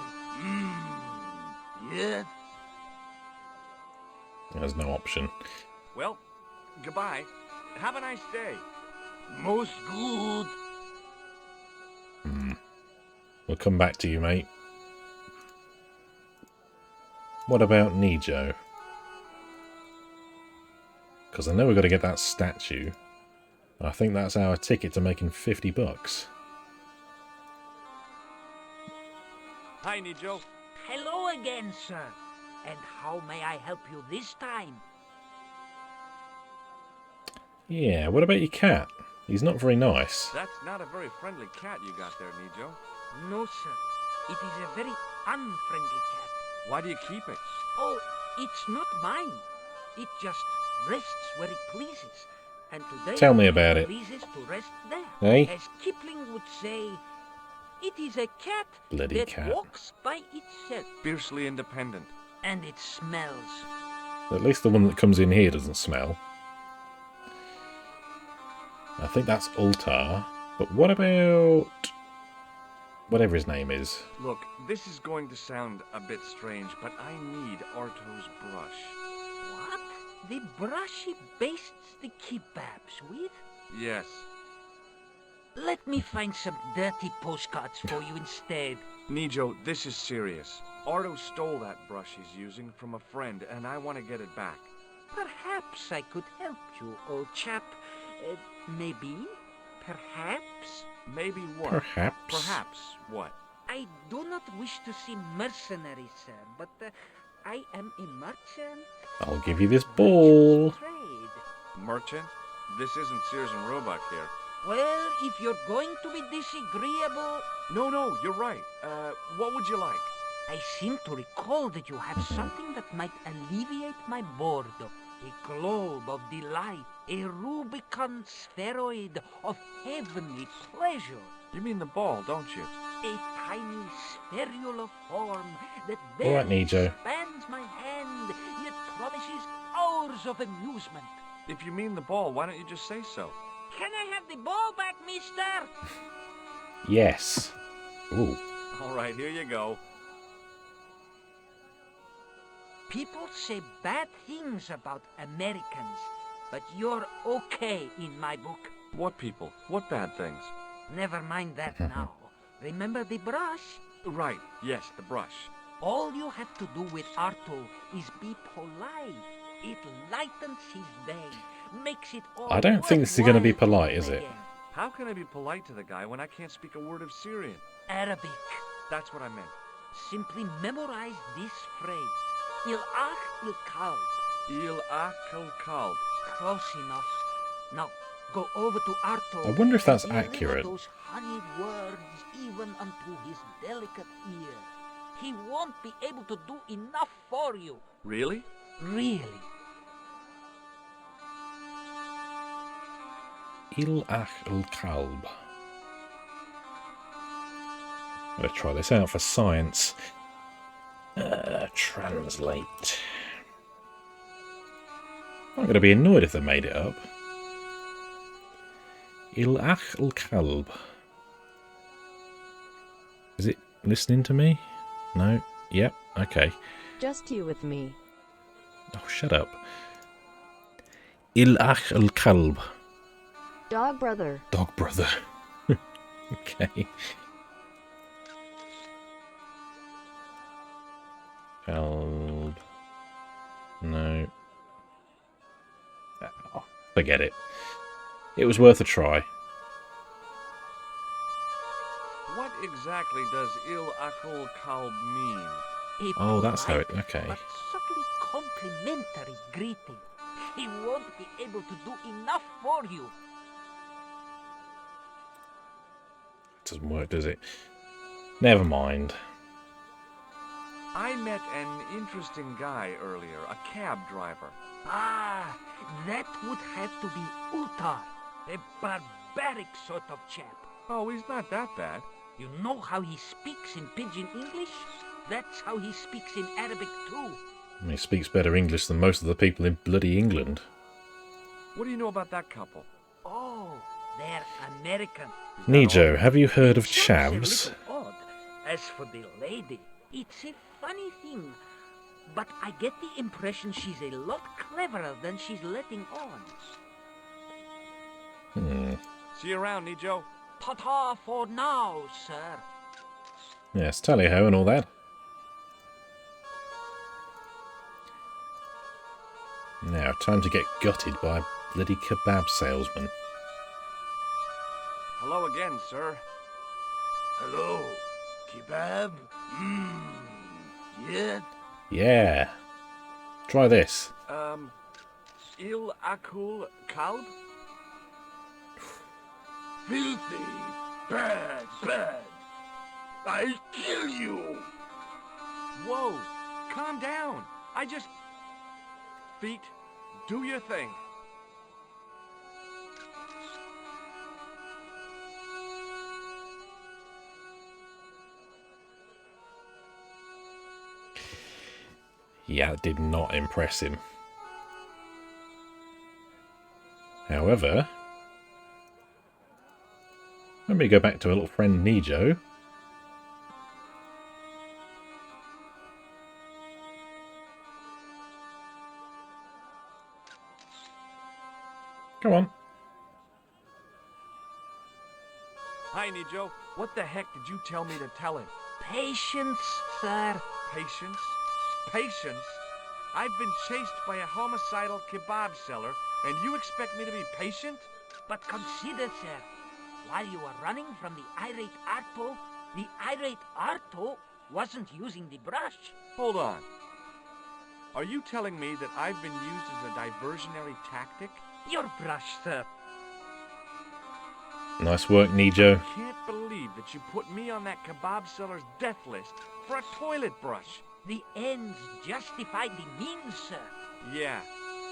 Yes? There's no option. Well, goodbye. Have a nice day. Most good. We'll come back to you, mate. What about Nijo? Because I know we've got to get that statue. I think that's our ticket to making $50. Hi, Nijo. Hello again, sir. And how may I help you this time? Yeah, what about your cat? He's not very nice. That's not a very friendly cat you got there, Nijo. No, sir. It is a very unfriendly cat. Why do you keep it? Oh, it's not mine. It just rests where it pleases. And today Tell me about it. pleases to rest there. Hey? As Kipling would say, it is a cat Bloody that cat. walks by itself. Fiercely independent. And it smells. At least the one that comes in here doesn't smell. I think that's Ultar. But what about... whatever his name is? Look, this is going to sound a bit strange, but I need Arto's brush. What? The brush he bastes the kebabs with? Yes. Let me find some dirty postcards for you instead. Nijo, this is serious. Arto stole that brush he's using from a friend, and I want to get it back. Perhaps I could help you, old chap. Maybe? Perhaps? Maybe what? Perhaps. Perhaps what? I do not wish to seem mercenary, sir, but I am a merchant. I'll give you this ball. Trade. Merchant? This isn't Sears and Roebuck here. Well, if you're going to be disagreeable... No, you're right. What would you like? I seem to recall that you have something that might alleviate my boredom. A globe of delight, a Rubicon spheroid of heavenly pleasure. You mean the ball, don't you? A tiny spherular form that All right, barely Nijo. spans my hand, yet promises hours of amusement. If you mean the ball, why don't you just say so? Can I have the ball back, mister? Yes. Ooh. All right, here you go. People say bad things about Americans, but you're okay in my book. What people? What bad things? Never mind that now. Remember the brush? Right, yes, the brush. All you have to do with Arto is be polite. It lightens his day, makes it all I don't think this is going to be polite, is it? again. How can I be polite to the guy when I can't speak a word of Syrian? Arabic. That's what I meant. Simply memorize this phrase. Il kalb. Il akal kalb. Close enough. Now, go over to Arto. I wonder if that's and deliver accurate. Those honeyed words even unto his delicate ear. He won't be able to do enough for you. Really? Really. Il Kalb. I'm going to try this out for science. Translate. I'm going to be annoyed if they made it up. Il Kalb. Is it listening to me? No? Yep. Okay. Just you with me. Oh, shut up. Il Kalb. Dog brother. Dog brother. Okay. Kalb. No. Oh, forget it. It was worth a try. What exactly does il akal kalb mean? A Oh, that's how it... polite Okay. but subtly complimentary greeting. He won't be able to do enough for you. doesn't work, does it? Never mind. I met an interesting guy earlier, a cab driver. Ah, that would have to be Utar, a barbaric sort of chap. Oh, he's not that bad. You know how he speaks in pidgin English? That's how he speaks in Arabic too. He speaks better English than most of the people in bloody England. What do you know about that couple? Oh, they're American. Nijo, have you heard of Sounds a chavs? little odd. As for the lady, it's a funny thing, but I get the impression she's a lot cleverer than she's letting on. See you around, Nijo. Ta-ta for now, sir. Yes, tally-ho and all that. Now, time to get gutted by a bloody kebab salesman. Hello again, sir. Hello, kebab? Yeah? Yeah. Try this. Il akul kalb? Filthy, bad. I kill you! Whoa, calm down. Feet, do your thing. Yeah, it did not impress him. However, let me go back to a little friend Nijo. Come on. Hi, Nijo. What the heck did you tell me to tell him? Patience, sir. Patience? Patience? I've been chased by a homicidal kebab seller, and you expect me to be patient? But consider, sir, while you were running from the irate Arto wasn't using the brush. Hold on. Are you telling me that I've been used as a diversionary tactic? Your brush, sir. Nice work, Nijo. I can't believe that you put me on that kebab seller's death list for a toilet brush. The ends justify the means, sir. Yeah,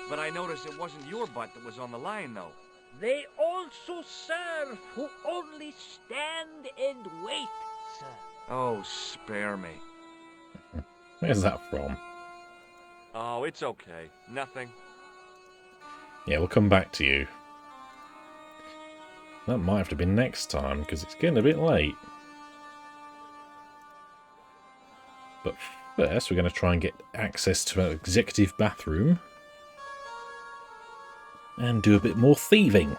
but I noticed it wasn't your butt that was on the line, though. They also serve who only stand and wait, sir. Oh, spare me. Where's that from? Oh, it's okay. Nothing. Yeah, we'll come back to you. That might have to be next time, because it's getting a bit late. But first, we're going to try and get access to an executive bathroom. And do a bit more thieving.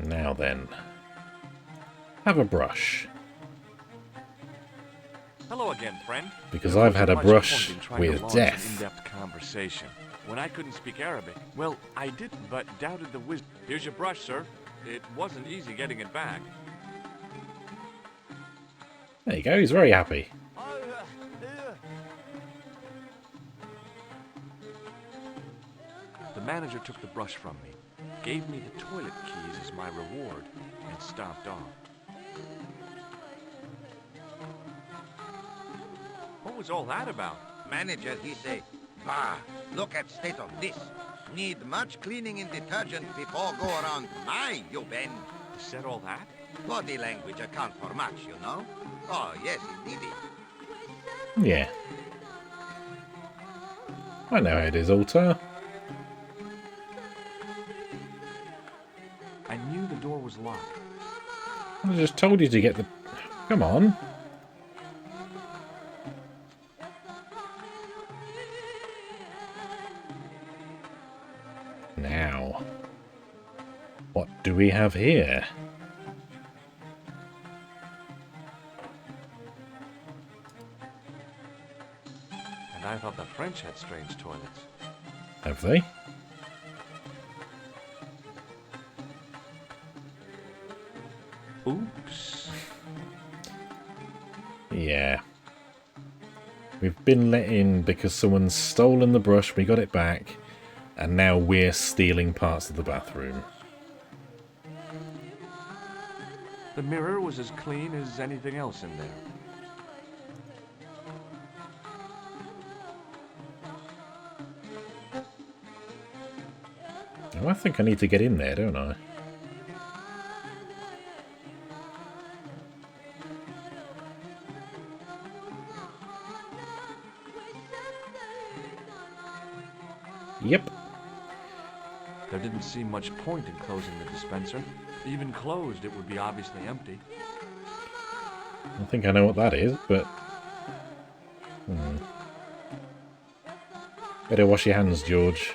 Now then, have a brush. Hello again, friend. Because There I've wasn't had a much brush point in trying to with launch death. an in-depth conversation. When I couldn't speak Arabic, well, I didn't, but doubted the wisdom. Here's your brush, sir. It wasn't easy getting it back. There you go, he's very happy. The manager took the brush from me, gave me the toilet keys as my reward, and stomped off. What was all that about? Manager, he say, bah, look at state of this. Need much cleaning and detergent before go around my, you Ben. He said all that? Body language account for much, you know? Oh, yes, indeed. Yeah. I know how it is, Altar. I knew the door was locked. I just told you to get the... Come on. Now, what do we have here? I thought the French had strange toilets. Have they? Oops. Yeah. We've been let in because someone's stolen the brush, we got it back, and now we're stealing parts of the bathroom. The mirror was as clean as anything else in there. Oh, I think I need to get in there, don't I? Yep. There didn't seem much point in closing the dispenser. Even closed, it would be obviously empty. I think I know what that is, but... Better wash your hands, George.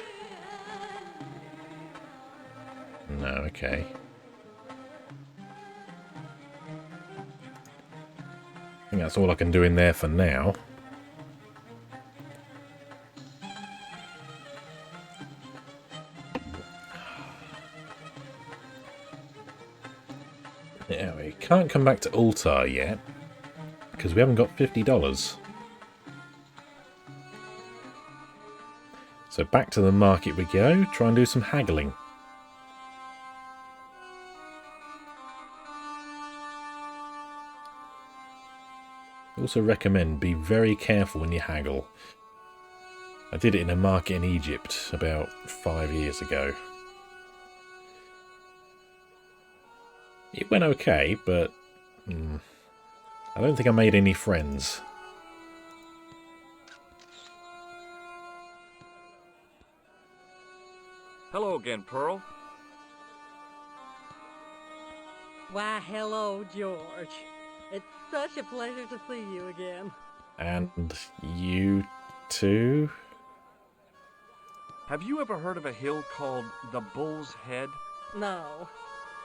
No, okay. I think that's all I can do in there for now. Yeah, we can't come back to Altar yet, because we haven't got $50. So back to the market we go, try and do some haggling. Also recommend be very careful when you haggle. I did it in a market in Egypt about 5 years ago. It went okay, but I don't think I made any friends. Hello again, Pearl. Why, hello, George. It's such a pleasure to see you again. And you too? Have you ever heard of a hill called the Bull's Head? No.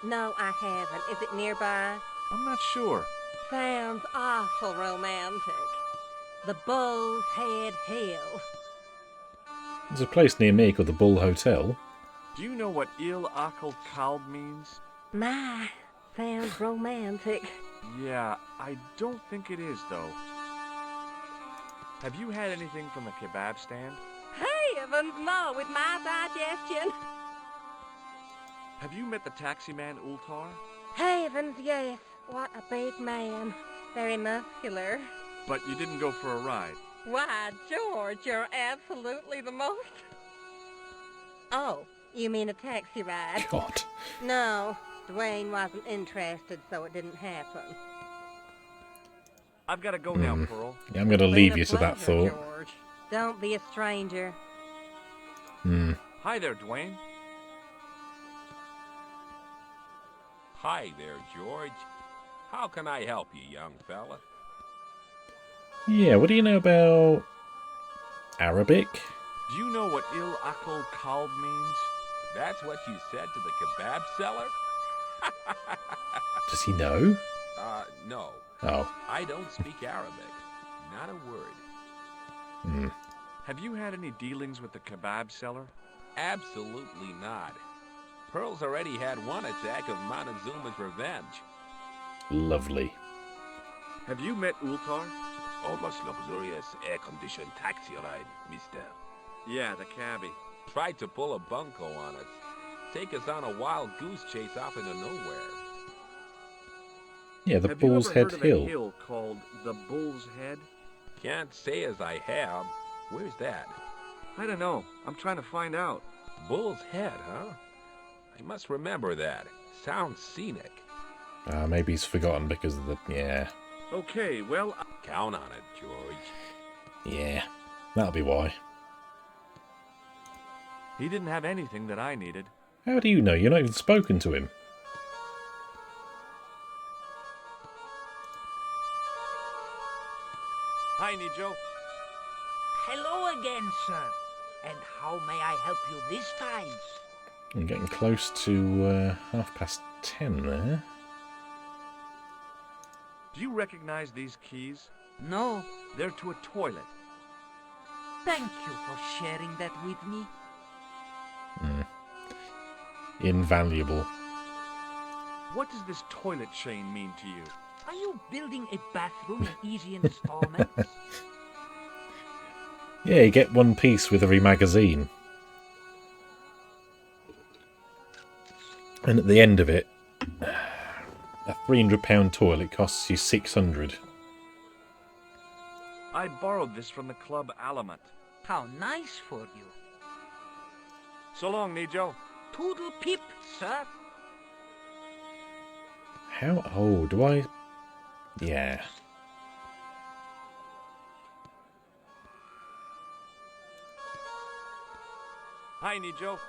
No, I haven't. Is it nearby? I'm not sure. Sounds awful romantic. The Bull's Head Hill. There's a place near me called the Bull Hotel. Do you know what Il Akal Kalb means? My, sounds romantic. Yeah, I don't think it is, though. Have you had anything from the kebab stand? Heavens, no, with my digestion. Have you met the taxi man, Ultar? Heavens, yes. What a big man. Very muscular. But you didn't go for a ride. Why, George, you're absolutely the most... Oh, you mean a taxi ride? God. No, Dwayne wasn't interested, so it didn't happen. I've got to go now, Pearl. Yeah, I'm going to leave you to that thought. George. Don't be a stranger. Hi there, Dwayne. Hi there, George. How can I help you, young fella? Yeah, what do you know about Arabic? Do you know what Il Akal Kalb means? That's what you said to the kebab seller? Does he know? No. Oh. I don't speak Arabic. Not a word. Have you had any dealings with the kebab seller? Absolutely not. Pearl's already had one attack of Montezuma's revenge. Lovely. Have you met Ultar? Almost luxurious air-conditioned taxi ride, mister. Yeah, the cabbie. Tried to pull a bunco on us. Take us on a wild goose chase off into nowhere. Yeah, the Bull's Head Have you ever heard Hill. of a hill called the Bull's Head? Can't say as I have. Where's that? I don't know. I'm trying to find out. Bull's Head, huh? I must remember that. Sounds scenic. Maybe he's forgotten because of the... Yeah. Okay, well... Count on it, George. Yeah. That'll be why. He didn't have anything that I needed. How do you know? You're not even spoken to him. Hi, Nijo. Hello again, sir. And how may I help you this time? I'm getting close to 10:30 there. Do you recognize these keys? No. They're to a toilet. Thank you for sharing that with me. Invaluable. What does this toilet chain mean to you? Are you building a bathroom in easy installments? Yeah, you get one piece with every magazine. And at the end of it, a £300 toilet costs you 600. I borrowed this from the club Alamut. How nice for you. So long, Nijo. Toodle pip, sir. How old do I... Yeah. Hi, Nijo.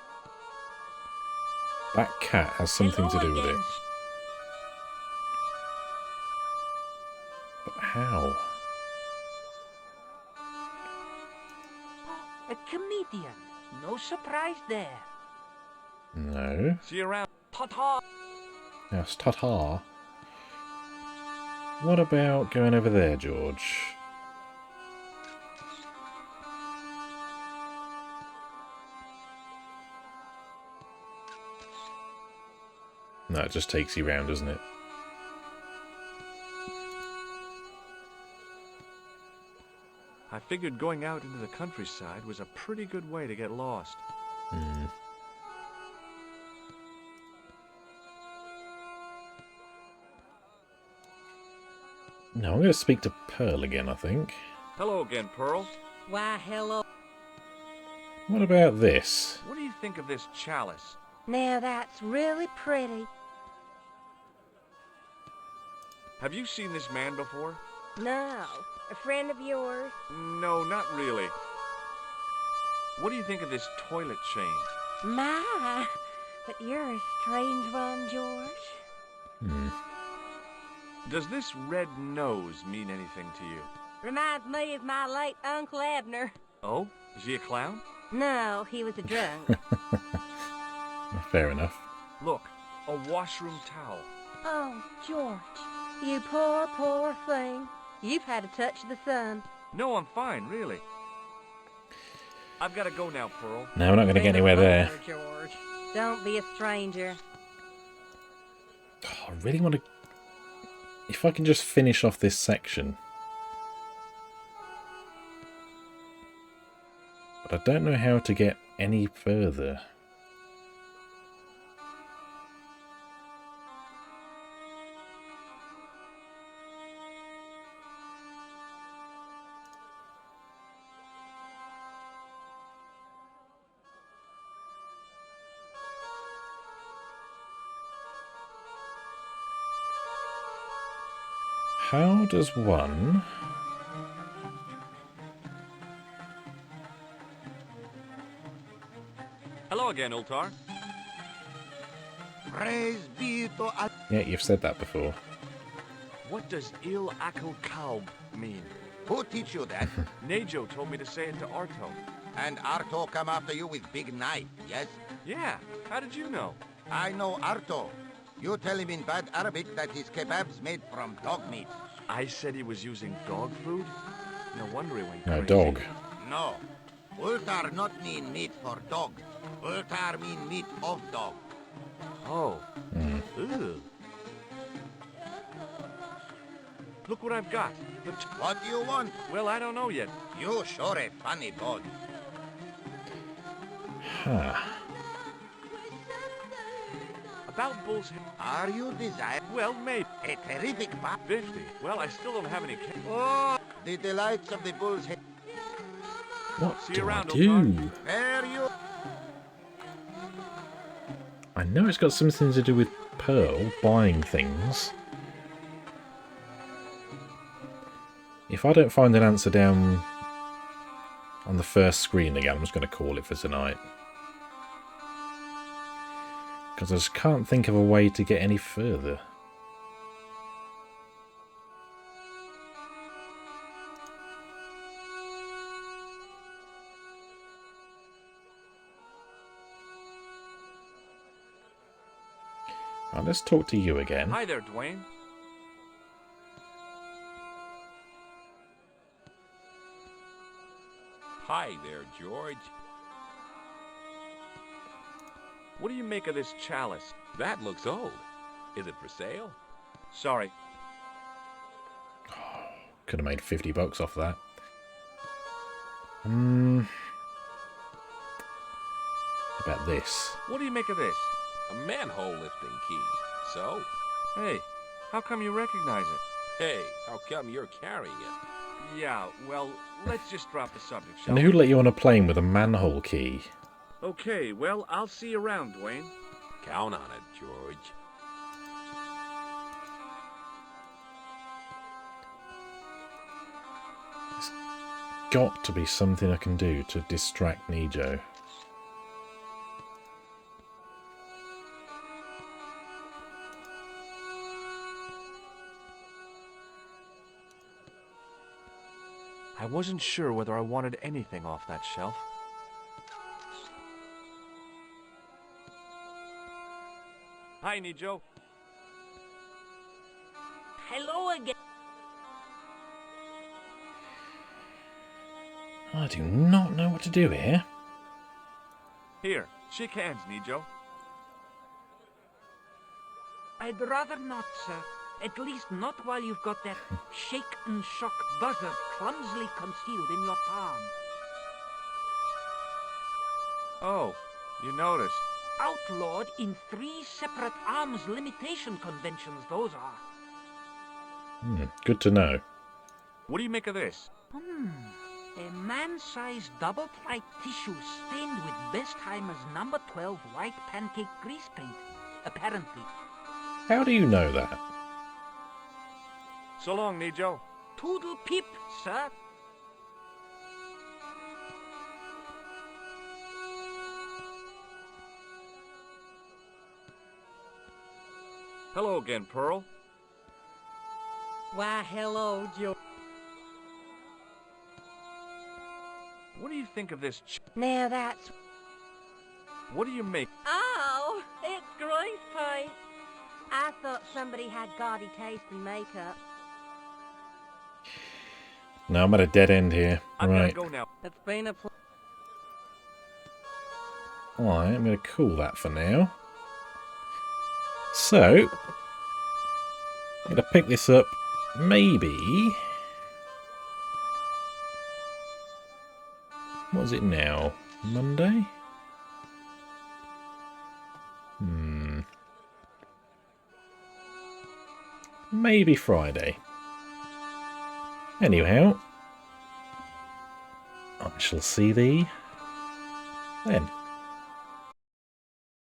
That cat has something to do with it. But how? A comedian. No surprise there. No. See you around. Ta-ta. Yes, ta-ta. What about going over there, George? No, it just takes you round, doesn't it? I figured going out into the countryside was a pretty good way to get lost. No, I'm going to speak to Pearl again, I think. Hello again, Pearl. Why, hello. What about this? What do you think of this chalice? Now that's really pretty. Have you seen this man before? No. A friend of yours? No, not really. What do you think of this toilet chain? My, but you're a strange one, George. Does this red nose mean anything to you? Reminds me of my late Uncle Abner. Oh? Is he a clown? No, he was a drunk. Fair enough. Look, a washroom towel. Oh, George, you poor, poor thing. You've had a touch of the sun. No, I'm fine, really. I've got to go now, Pearl. No, we're not going to get anywhere there. George, don't be a stranger. Oh, I really want to... If I can just finish off this section. But I don't know how to get any further. How does one... Hello again, Ultar. Praise be to Allah. Yeah, you've said that before. What does Il Akal Kalb mean? Who teach you that? Nejo told me to say it to Arto. And Arto come after you with big knife, yes? Yeah, how did you know? I know Arto. You tell him in bad Arabic that his kebab's made from dog meat. I said he was using dog food? No wonder he went No, crazy. dog. No. Ultar not mean meat for dog. Ultar mean meat of dog. Oh. Ew. Look what I've got. What do you want? Well, I don't know yet. You sure a funny dog. Huh. About Bull's Head. Are you desired? Well, maybe. A terrific pop. 50. Well, I still don't have any cake. Oh, the delights of the bull's head. What See do you around, I do? Ultar. There you... I know it's got something to do with Pearl buying things. If I don't find an answer down on the first screen again, I'm just going to call it for tonight. Because I just can't think of a way to get any further. Right, let's talk to you again. Hi there, Dwayne. Hi there, George. What do you make of this chalice? That looks old. Is it for sale? Sorry. Could have made $50 off that. About this. What do you make of this? A manhole lifting key. So? Hey, how come you recognize it? Hey, how come you're carrying it? Yeah, well, let's just drop the subject, shall And we? who let you on a plane with a manhole key? Okay, well, I'll see you around, Dwayne. Count on it, George. There's got to be something I can do to distract Nijo. I wasn't sure whether I wanted anything off that shelf. Hi, Nijo. Hello again. I do not know what to do here. Here, shake hands, Nijo. I'd rather not, sir. At least not while you've got that shake and shock buzzer clumsily concealed in your palm. Oh, you noticed. Outlawed in 3 separate arms limitation conventions, those are. Good to know. What do you make of this? A man-sized double-ply tissue stained with Bestheimer's number 12 white pancake grease paint, apparently. How do you know that? So long, Nijo. Toodle pip, sir. Hello again, Pearl. Why, hello, Joe. What do you think of this Now that's... What do you make? Oh, it's grease paint. I thought somebody had gaudy taste in makeup. No, I'm at a dead end here. I've Right. gotta go now. It's been a Alright, I'm going to cool that for now. So, I'm going to pick this up maybe... What is it now? Monday? Maybe Friday. Anyhow, I shall see thee then.